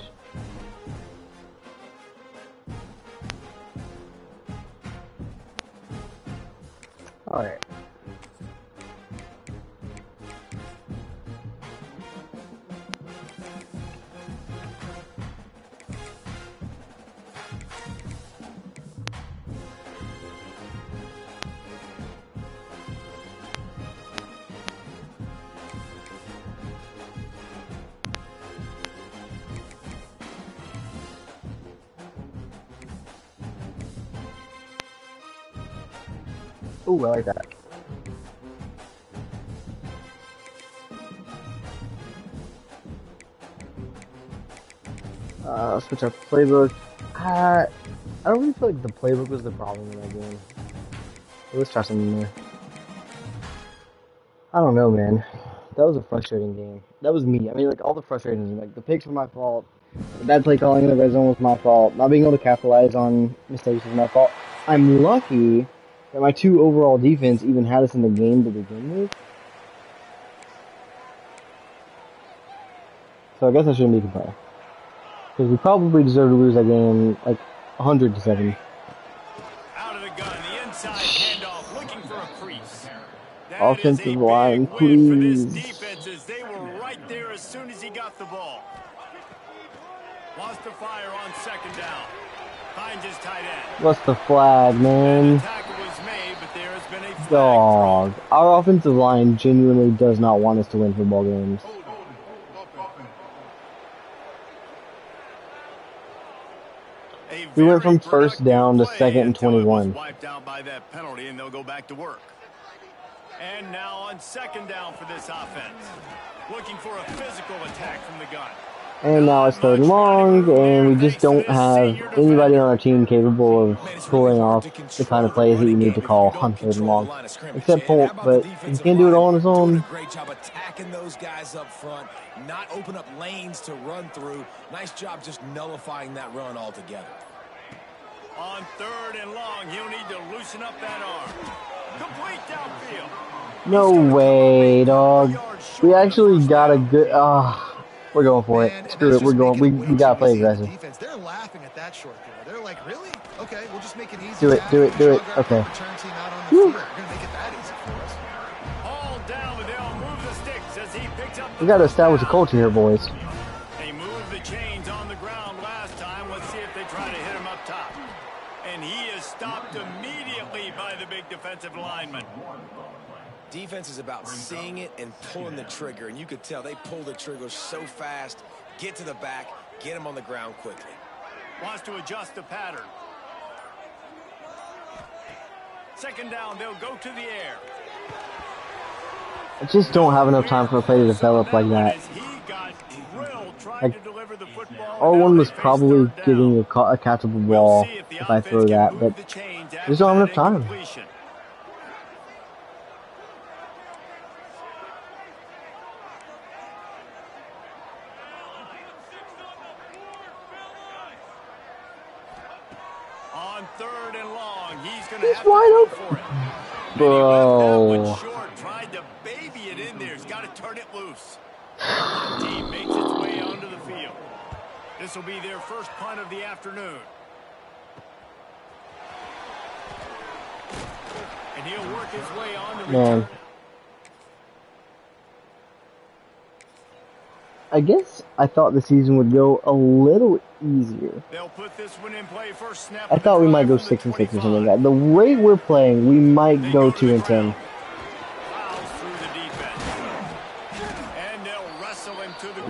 Alright. Ooh, I like that. Switch up playbook. I don't really feel like the playbook was the problem in that game. Let's try something there. I don't know, man. That was a frustrating game. That was me. I mean, like, all the frustrating, like, the picks were my fault. The bad play calling in the red zone was my fault. Not being able to capitalize on mistakes was my fault. I'm lucky that my 2 overall defense even had us in the game to begin with. So I guess I shouldn't be complaining. Because we probably deserve to lose that game, like, 100-7. Out of the gun, the inside handoff, looking for a crease. Offensive line, please. For this defense, as they were right there as soon as he got the ball. Lost the fire on 2nd down. Finds his tight end. What's the flag, man? Dog. Our offensive line genuinely does not want us to win football games. We went from 1st down to 2nd and 21. Wiped out by that penalty, and they'll go back to work. And now on 2nd down for this offense. Looking for a physical attack from the gun. And now it's 3rd and long, and we just don't have anybody on our team capable of pulling off the kind of plays that you need to call on 3rd and long. Except Polk, but he can't do it all on his own. Great job attacking those guys up front, not open up lanes to run through. Nice job just nullifying that run altogether. On 3rd and long, he'll need to loosen up that arm. Complete downfield. No way, dog. We actually got a good... we're going for it. Screw it. We're going. We got to play aggressive. They're laughing at that short throw. They're like, really? Okay, we'll just make it easy. Do it. Do it. Do it. Okay. We're going to make it that easy for us. All down, but they'll move the sticks as he picks up the... We got to establish a culture here, boys. They moved the chains on the ground last time. Let's see if they try to hit him up top. And he is stopped immediately by the big defensive lineman. Defense is about seeing it and pulling the trigger, and you could tell they pull the trigger so fast, get to the back, get him on the ground quickly. Wants to adjust the pattern. 2nd down, they'll go to the air. I just don't have enough time for a play to develop like that. Like, R1 was probably getting a catchable ball if I throw that, but I just don't have enough time. On 3rd and long, he's going to have wide open for it. Bro. Tried to baby it in there. He's got to turn it loose. The team makes its way onto the field. This will be their first punt of the afternoon. And he'll work his way on the return. I guess I thought the season would go a little easier. They'll put this one in play first snap. I thought we might go 6-6 or something like that. The way we're playing, we might go 2-10.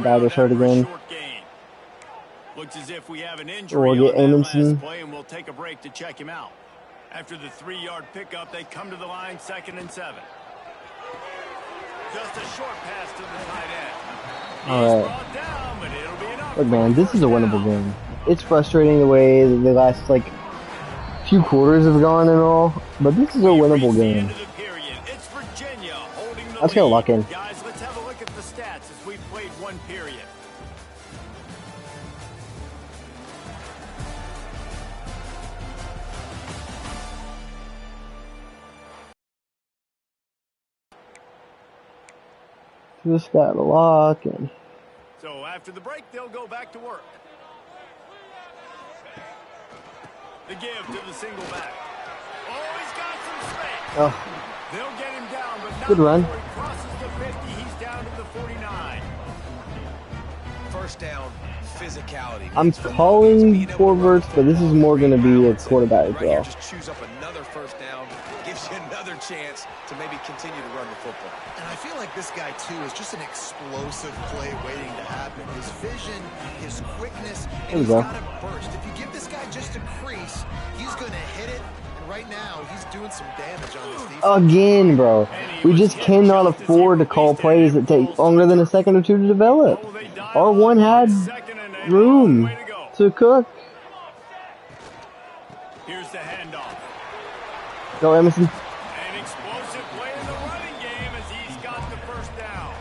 Guy just hurt again. Looks as if we have an injury on that last play, and we'll take a break to check him out. After the 3-yard pickup, they come to the line, 2nd and 7. Just a short pass to the tight end. Alright. Look, man, this is a winnable game. It's frustrating the way that the last, like, few quarters have gone and all, but this is a winnable game. Let's get a lock in. Guys, let's have a look at the stats as we've played one period. Just got a lock in. So after the break, they'll go back to work. The give to the single back. Oh, he's got some space. Oh. They'll get him down, but not good run. before he crosses the 50. He's down to the 49. First down, physicality. I'm calling forwards, but this is more going to be a quarterback right here, draw. just choose up another first down, gives you another chance to maybe continue to run the football. And I feel like this guy, too, is just an explosive play waiting to happen. His vision, his quickness, and he's got a burst. If you give this guy just a crease, he's going to hit it. And right now, he's doing some damage on this defense. Again, bro. We just cannot afford to call plays that take longer than a second or two to develop. R1 had room to cook. Here's the handoff. Go, Emerson. An explosive play in the running game as he's got the first down.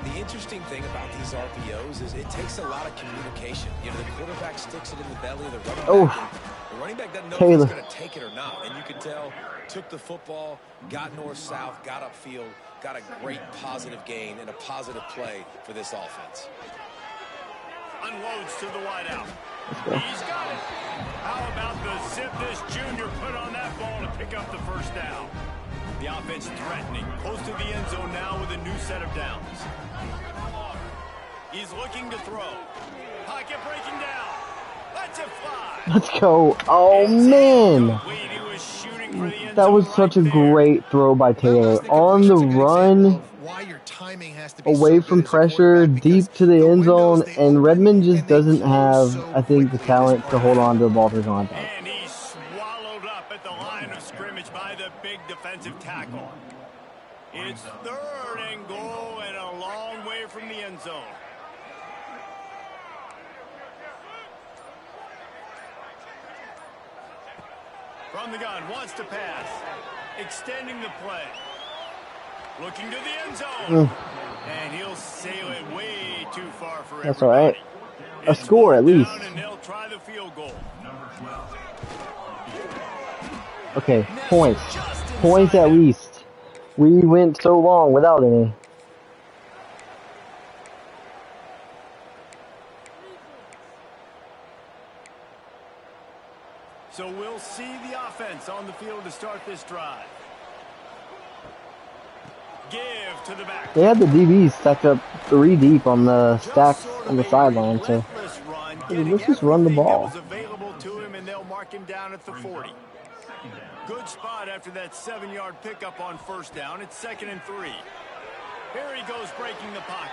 The interesting thing about these RPOs is it takes a lot of communication. You know, the quarterback sticks it in the belly of the running back. The running back doesn't know if he's going to take it or not. And you can tell, took the football, got north-south, got upfield, got a great positive gain and a positive play for this offense. Unloads to the wideout. He's got it. How about the zip this junior put on that ball to pick up the first down? The offense threatening. Close to the end zone now with a new set of downs. He's looking to throw. Pocket breaking down. Lets it fly. Let's go. Oh, man. That was such a great throw by Taylor. On the run, away from pressure, deep to the end zone, and Redmond just doesn't have, I think, the talent to hold on to the ball for contact. And he's swallowed up at the line of scrimmage by the big defensive tackle. It's 3rd and goal and a long way from the end zone. From the gun, wants to pass. Extending the play. Looking to the end zone. And he'll sail it way too far for That's all right. A It's score at least. and they'll try the field goal. Okay, points. Points at least. We went so long without any. So we'll see the offense on the field to start this drive. Give to the back. They had the DBs stacked up 3 deep on the stacks on the sideline, so let's just run the ball. Available to him, and they'll mark him down at the 40. Good spot after that 7-yard pickup on first down. It's 2nd and 3. Here he goes, breaking the pocket.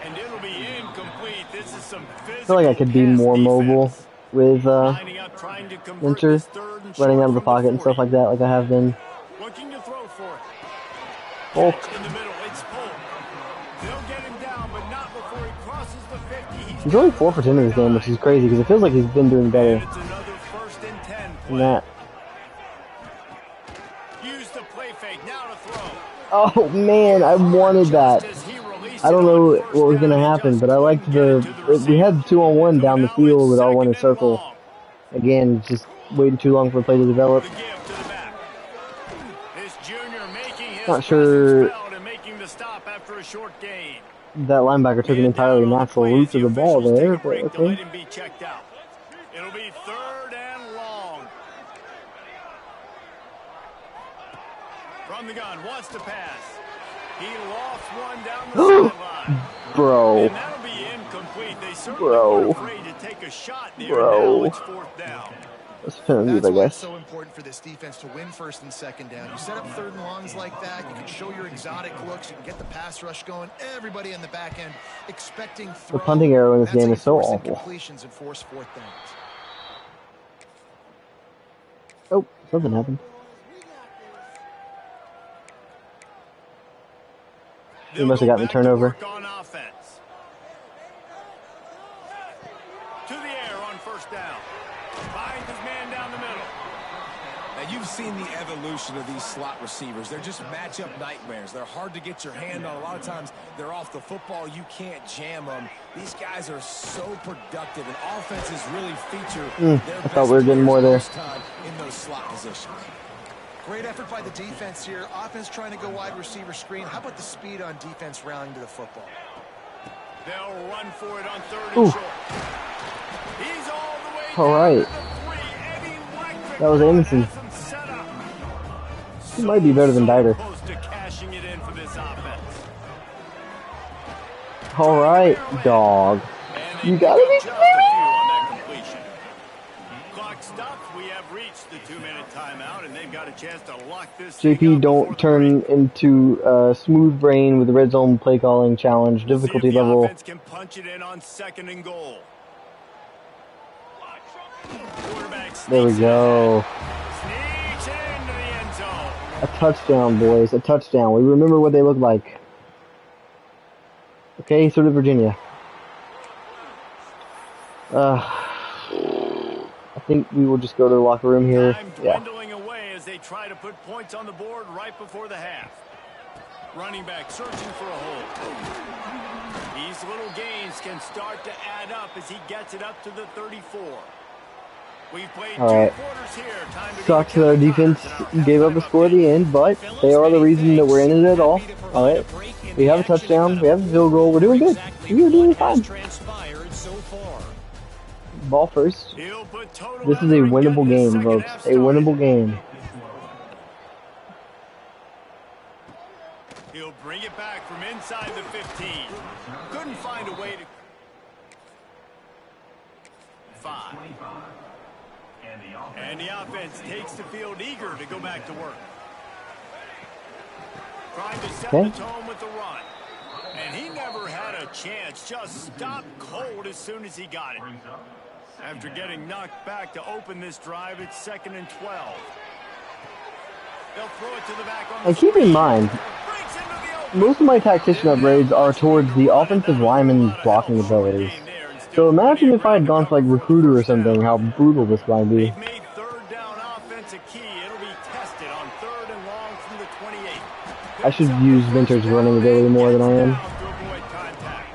And it'll be incomplete. This is some physical. I feel like I could be more mobile with Winter, running out of the pocket and stuff like that, like I have been. Looking to throw for it. Polk. In the middle, it's Polk. They'll get him down, but not before he crosses the 50. He's only 4 for 10 in this game, which is crazy because it feels like he's been doing better It's another 1st and 10 than that. Use the play fake now to throw. Oh man, I wanted that. I don't know what was gonna happen, but I liked we had 2-on-1 down the field with R1 in circle. Again, just waiting too long for the play to develop. Not sure that linebacker took an entirely natural route to the ball there, but okay. It'll be 3rd and long. From the gun, wants to pass. He lost one down the sideline. Bro. And that'll be incomplete. They certainly weren't afraid to take a shot there. Now it's 4th down. That's penalties, I That's why it's guess. so important for this defense to win 1st and 2nd down. You set up 3rd and longs like that. You can show your exotic looks. You can get the pass rush going. Everybody in the back end expecting throw. The punting arrow in this game is so awful. Completions and force 4th downs. Oh, something happened. He must have gotten the turnover. On offense. To the air on 1st down. Finds his man down the middle. Now, you've seen the evolution of these slot receivers. They're just matchup nightmares. They're hard to get your hand on. A lot of times, they're off the football. You can't jam them. These guys are so productive, and offenses really feature their I thought we were getting more there. time in those slot positions. Great effort by the defense here. Offense trying to go wide receiver screen. How about the speed on defense rallying to the football? They'll run for it on 3rd and short. He's all the way All right. That was Anderson. He might be better than Dieter. All right, dog. You gotta be kidding me. Clock stops. We have reached the 2-minute timeout, and they've got a chance to lock this. JP, don't turn into smooth brain with the red zone play calling challenge difficulty level. Offense can punch it in on 2nd and goal. There we go. Sneaks into the end zone. A touchdown, boys. A touchdown. We remember what they look like. Okay, so did Virginia. I think we will just go to the locker room here. Time Yeah. dwindling away as they try to put points on the board right before the half. Running back searching for a hole. These little gains can start to add up as he gets it up to the 34. We've played All right. 2 quarters here. Time to Sucks that our defense gave up a score at the end, but they are the reason that we're in it at all. All right. We have a touchdown. We have a field goal. We're doing good. We are doing fine. Ball first. This is a winnable game, folks. A winnable game. He'll bring it back from inside the 15. Couldn't find a way to... 5. And the offense takes the field eager to go back to work. Trying to set the tone with the run. And he never had a chance. Just stopped cold as soon as he got it. After getting knocked back to open this drive, it's 2nd and 12. They'll throw it to the back on the And keep in mind, most of my tactician upgrades are towards the offensive lineman's blocking abilities. So imagine if I had gone for like recruiter or something, how brutal this might be. contested on 3rd and long from the 28. I should use Vinter's running ability more than I am. To avoid contact.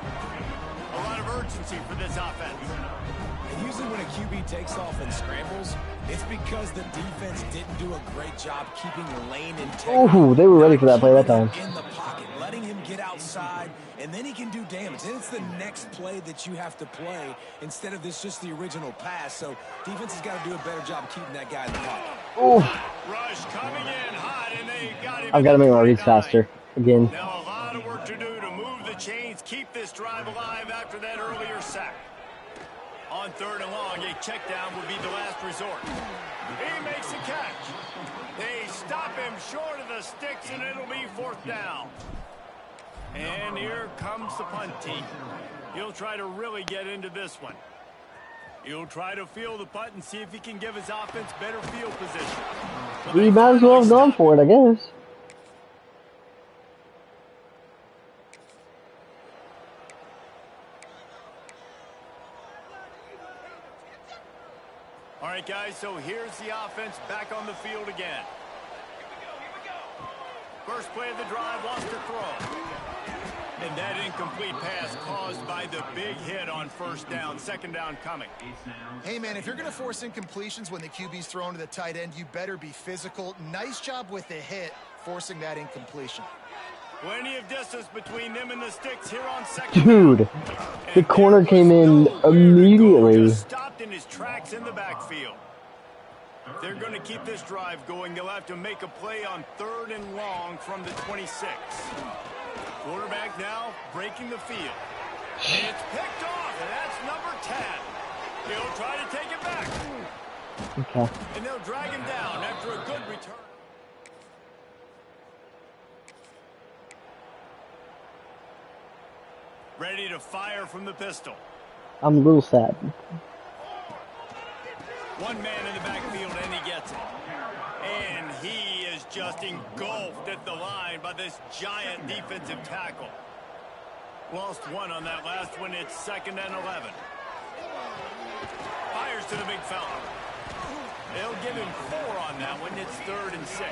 A lot of urgency for this offense. And usually when a QB takes off and scrambles, it's because the defense didn't do a great job keeping the lane integrity. Oh, they were ready for that play that time. In the pocket, letting him get outside, and then he can do damage. Then it's the next play that you have to play instead of this just the original pass. So defense has got to do a better job keeping that guy in the pocket. Oh. Rush coming in hot, and they got him. I've got to make my reads faster again. Now a lot of work to do to move the chains, keep this drive alive after that earlier sack. On 3rd and long, a check down would be the last resort. He makes a catch. They stop him short of the sticks, and it'll be 4th down. And here comes the punt team. He'll try to really get into this one. He'll try to field the punt and see if he can give his offense better field position. We might as well have gone for it, I guess. All right, guys, so here's the offense back on the field again. First play of the drive, lost to throw. And that incomplete pass caused by the big hit on 1st down. 2nd down coming. Hey, man, if you're going to force incompletions when the QB's thrown to the tight end, you better be physical. Nice job with the hit, forcing that incompletion. Plenty of distance between them and the sticks here on 2nd. Dude, the corner came in immediately. Just stopped in his tracks in the backfield. They're going to keep this drive going. They'll have to make a play on 3rd and long from the 26. Quarterback now breaking the field. And it's picked off, and that's number 10. He'll try to take it back. Okay. And they'll drag him down after a good return. Ready to fire from the pistol. I'm a little sad. One man in the backfield, and he gets it. And he is just engulfed at the line by this giant defensive tackle. Lost one on that last one. It's 2nd and 11. Fires to the big fella. They'll give him 4 on that one. It's 3rd and 6.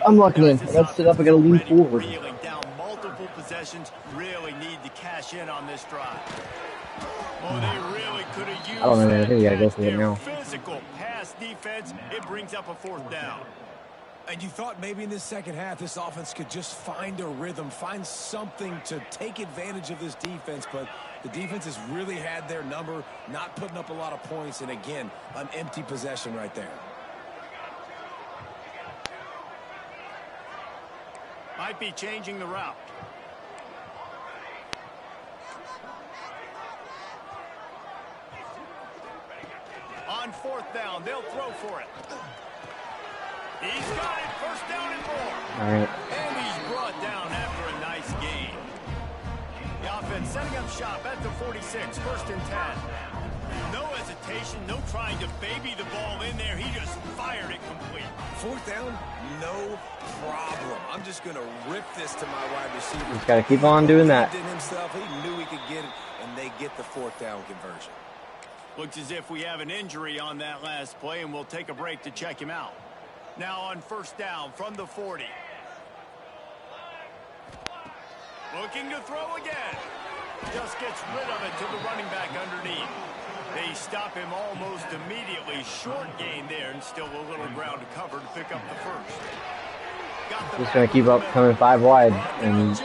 I'm locking in. I gotta sit up. I gotta lean forward. Reeling down multiple possessions. Really need to cash in on this drive. Oh, they really could have used I don't know, man. I think we gotta go for it now. Physical pass defense. It brings up a 4th down. And you thought maybe in this second half this offense could just find a rhythm, find something to take advantage of this defense, but the defense has really had their number, not putting up a lot of points, and again, an empty possession right there. Might be changing the route. On 4th down, they'll throw for it. He's got it, 1st down and more. All right. And he's brought down after a nice gain. The offense setting up shop at the 46, 1st and 10. No hesitation, no trying to baby the ball in there. He just fired it complete. 4th down, no problem. I'm just going to rip this to my wide receiver. Just gotta keep on doing that. He did himself. He knew he could get it, and they get the 4th down conversion. Looks as if we have an injury on that last play, and we'll take a break to check him out. Now on 1st down from the 40. Looking to throw again. Just gets rid of it to the running back underneath. They stop him almost immediately. Short gain there, and still a little ground to cover to pick up the 1st. Just gonna keep up coming 5 wide and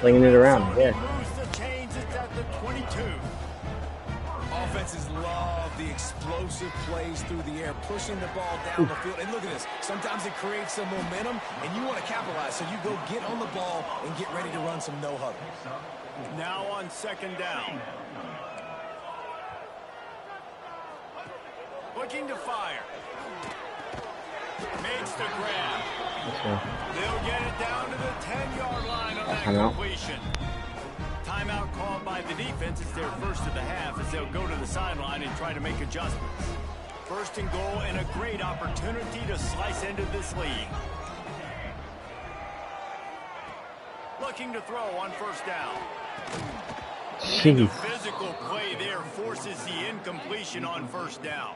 slinging it around. Yeah. Moves the chains. It's at the 22. Offenses love the explosive plays through the air, pushing the ball down the field. And look at this. Sometimes it creates some momentum, and you want to capitalize. So you go get on the ball and get ready to run some no-huddle. Now on 2nd down. Looking to fire. Makes the grab. They'll get it down to the 10-yard line on that completion. Timeout called by the defense. It's their 1st of the half as they'll go to the sideline and try to make adjustments. 1st and goal, and a great opportunity to slice into this lead. Looking to throw on 1st down. And the physical play there forces the incompletion on 1st down.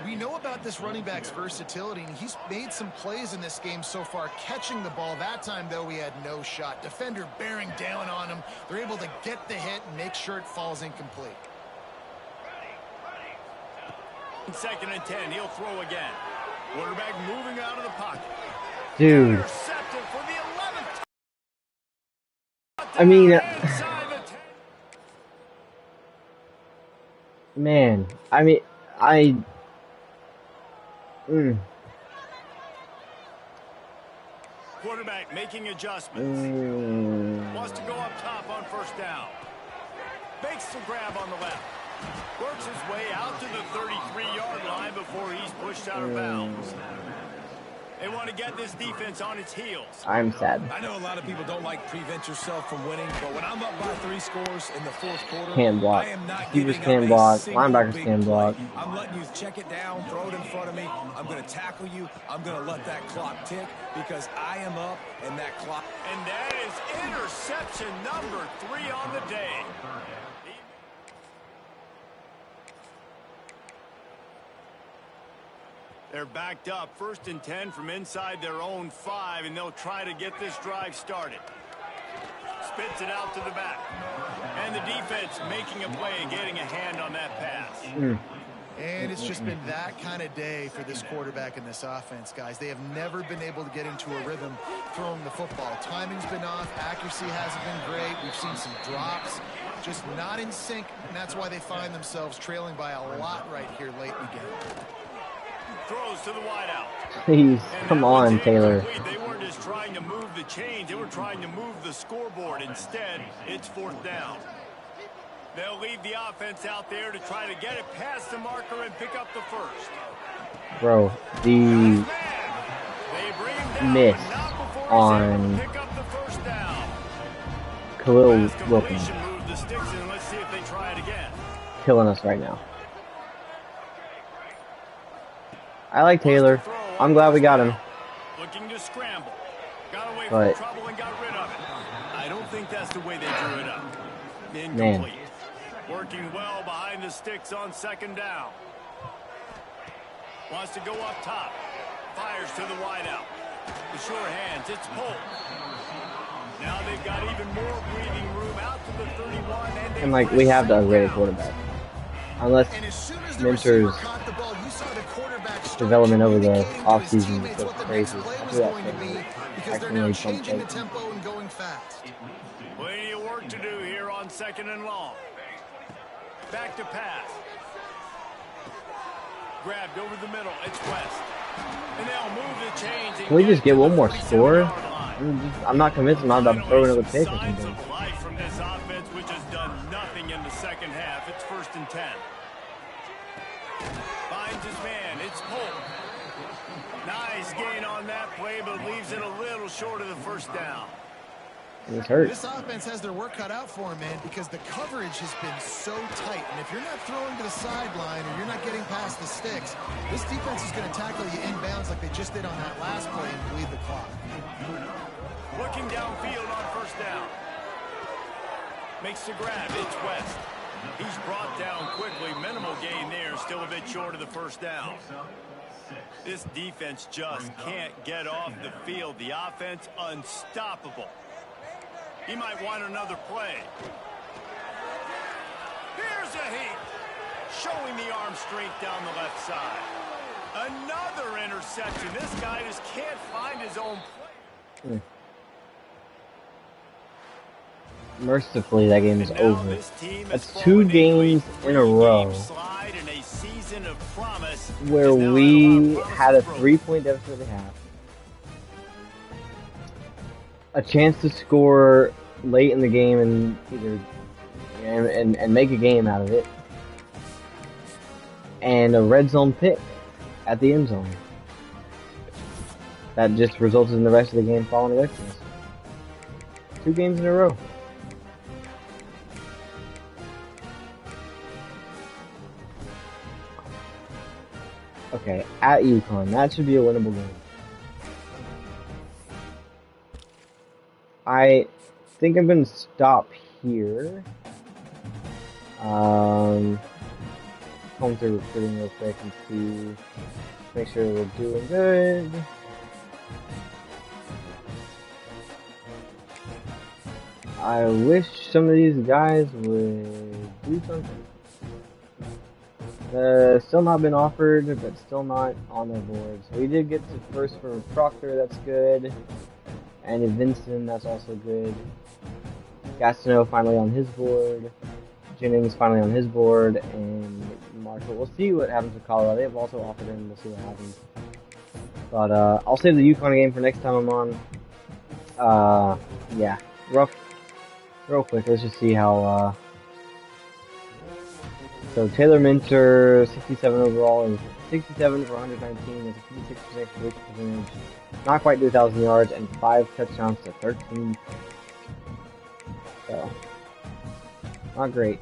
We know about this running back's versatility, and he's made some plays in this game so far, catching the ball. That time, though, he had no shot. Defender bearing down on him. They're able to get the hit and make sure it falls incomplete. 2nd and 10, he'll throw again. Quarterback moving out of the pocket. Dude. Intercepted for the 11th. I mean, man, I mean, Quarterback making adjustments. Wants to go up top on 1st down. Makes the grab on the left. Works his way out to the 33-yard line before he's pushed out of bounds. They want to get this defense on its heels. I'm sad. I know a lot of people don't like prevent yourself from winning, but when I'm up by 3 scores in the 4th quarter, Can't block. I am not Receivers giving up can't block. a single Linebackers big can't block. play. I'm letting you check it down, throw it in front of me. I'm going to tackle you. I'm going to let that clock tick because I am up and that clock. And that is interception number 3 on the day. They're backed up, 1st and 10 from inside their own 5, and they'll try to get this drive started. Spits it out to the back. And the defense making a play and getting a hand on that pass. And it's just been that kind of day for this quarterback and this offense, guys. They have never been able to get into a rhythm throwing the football. Timing's been off. Accuracy hasn't been great. We've seen some drops. Just not in sync, and that's why they find themselves trailing by a lot right here late in the game. Throws to the wideout. Please, come on, Taylor. They weren't just trying to move the chains. They were trying to move the scoreboard. Instead, it's 4th down. They'll leave the offense out there to try to get it past the marker and pick up the 1st. Bro, the miss on pick up the 1st down. Khalil Wilkins Move the sticks in. Let's see if they try it again. killing us right now. I like Taylor. I'm glad we got him. Looking to scramble. Got away But, from trouble and got rid of it. I don't think that's the way they drew it up. Incomplete. Man. Working well behind the sticks on 2nd down. Wants to go up top. Fires to the wideout. The sure hands. It's Polk. Now they've got even more breathing room out to the 31. And like, we have the upgraded quarterback. Unless Mentor's development over the offseason is so crazy. I feel that really changing the tempo and going fast. Plenty of work to do here on 2nd and long. Back to pass. Grabbed over the middle. It's West. And they'll move the chains. Can we just get one more score? I'm not convinced I'm not about to throw another pick or something. Life from this offense, which has done nothing in the 2nd half. It's 1st and 10. Finds his man. It's Polk. Nice gain on that play, but leaves it a little short of the 1st down. It hurt. This offense has their work cut out for them, man, because the coverage has been so tight. And if you're not throwing to the sideline or you're not getting past the sticks, this defense is going to tackle you inbounds like they just did on that last play and bleed the clock. Looking downfield on 1st down. Makes the grab. It's West. He's brought down quickly. Minimal gain there. Still a bit short of the 1st down. This defense just can't get off the field. The offense unstoppable. He might want another play. Here's a heat. Showing the arm strength down the left side. Another interception. This guy just can't find his own play. Mercifully, that game is over. That's 2 games in a row where we had a 3-point deficit at the half. A chance to score late in the game and either and make a game out of it, and a red zone pick at the end zone that just resulted in the rest of the game falling away from us. 2 games in a row. Okay, at UConn, that should be a winnable game. I think I'm going to stop here. comb through recruiting real quick and see, make sure we're doing good. I wish some of these guys would do something. Still not been offered, but still not on their board. So we did get to first for Proctor, that's good. And Vincent, that's also good. Gastineau finally on his board. Jennings finally on his board. And Marshall. We'll see what happens with Colorado. They have also offered him. We'll see what happens. But I'll save the UConn game for next time I'm on. Yeah. Rough. Real quick, let's just see how, so Taylor Minter, 67 overall, and 67 for 119, with a 56% completion percentage, not quite 2,000 yards, and 5 touchdowns to 13. So, not great.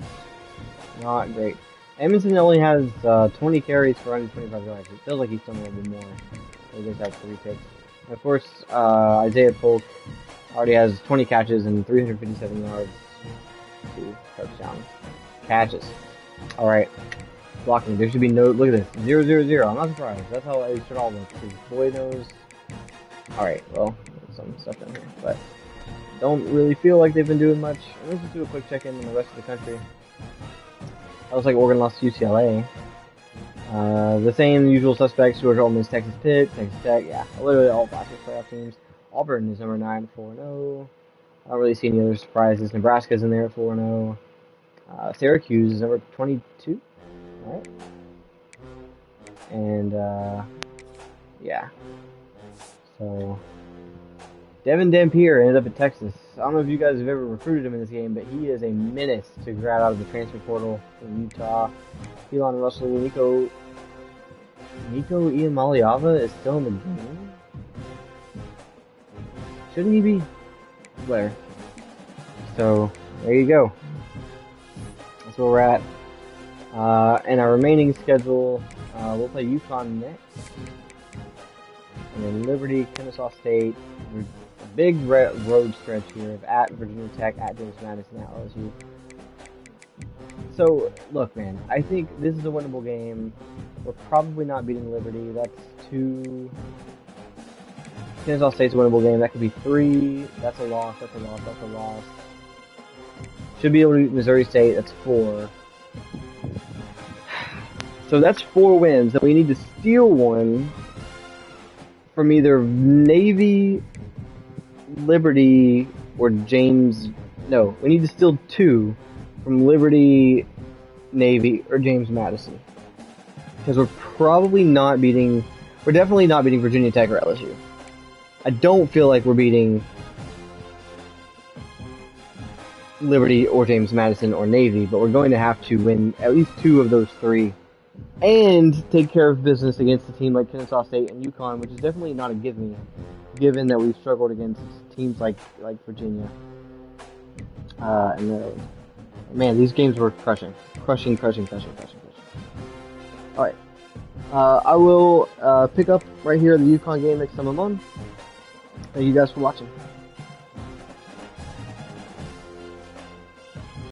Not great. Edmondson only has 20 carries for 125 yards. It feels like he's done a little bit more. So he just has 3 picks. And of course, Isaiah Polk already has 20 catches and 357 yards, 2 touchdown catches. Alright, blocking. There should be no, look at this, 0-0-0. I'm not surprised. That's how it should all look. Because boy knows. Alright, well, there's some stuff in here. But don't really feel like they've been doing much. Let's just do a quick check-in on the rest of the country. That was like Oregon lost to UCLA. The same usual suspects: Georgia, Ole Miss, Texas Pitt, Texas Tech. Yeah, literally all Blackfish playoff teams. Auburn is number 9 at 4-0. I don't really see any other surprises. Nebraska's in there at 4-0. Syracuse is number 22. Alright. And, yeah. So, Devin Dampier ended up at Texas. I don't know if you guys have ever recruited him in this game, but he is a menace to grab out of the transfer portal in Utah. Elon Russell, Nico Iamaleava is still in the game? Shouldn't he be? Where? So, there you go. That's where we're at. And our remaining schedule, we'll play UConn next. And then Liberty, Kennesaw State. A big road stretch here of at Virginia Tech, at James Madison, at LSU. So, look, man, I think this is a winnable game. We're probably not beating Liberty. That's 2. Kennesaw State's a winnable game. That could be 3. That's a loss. That's a loss. That's a loss. Should be able to beat Missouri State. That's 4. So that's 4 wins. And we need to steal one from either Navy, Liberty, or James. No, we need to steal 2 from Liberty, Navy, or James Madison. Because we're probably not beating. We're definitely not beating Virginia Tech or LSU. I don't feel like we're beating Liberty or James Madison or Navy, but we're going to have to win at least 2 of those 3 and take care of business against a team like Kennesaw State and UConn, which is definitely not a given that we've struggled against teams like Virginia. And man, these games were crushing. Alright. I will pick up right here in the UConn game next time I'm on. Thank you guys for watching.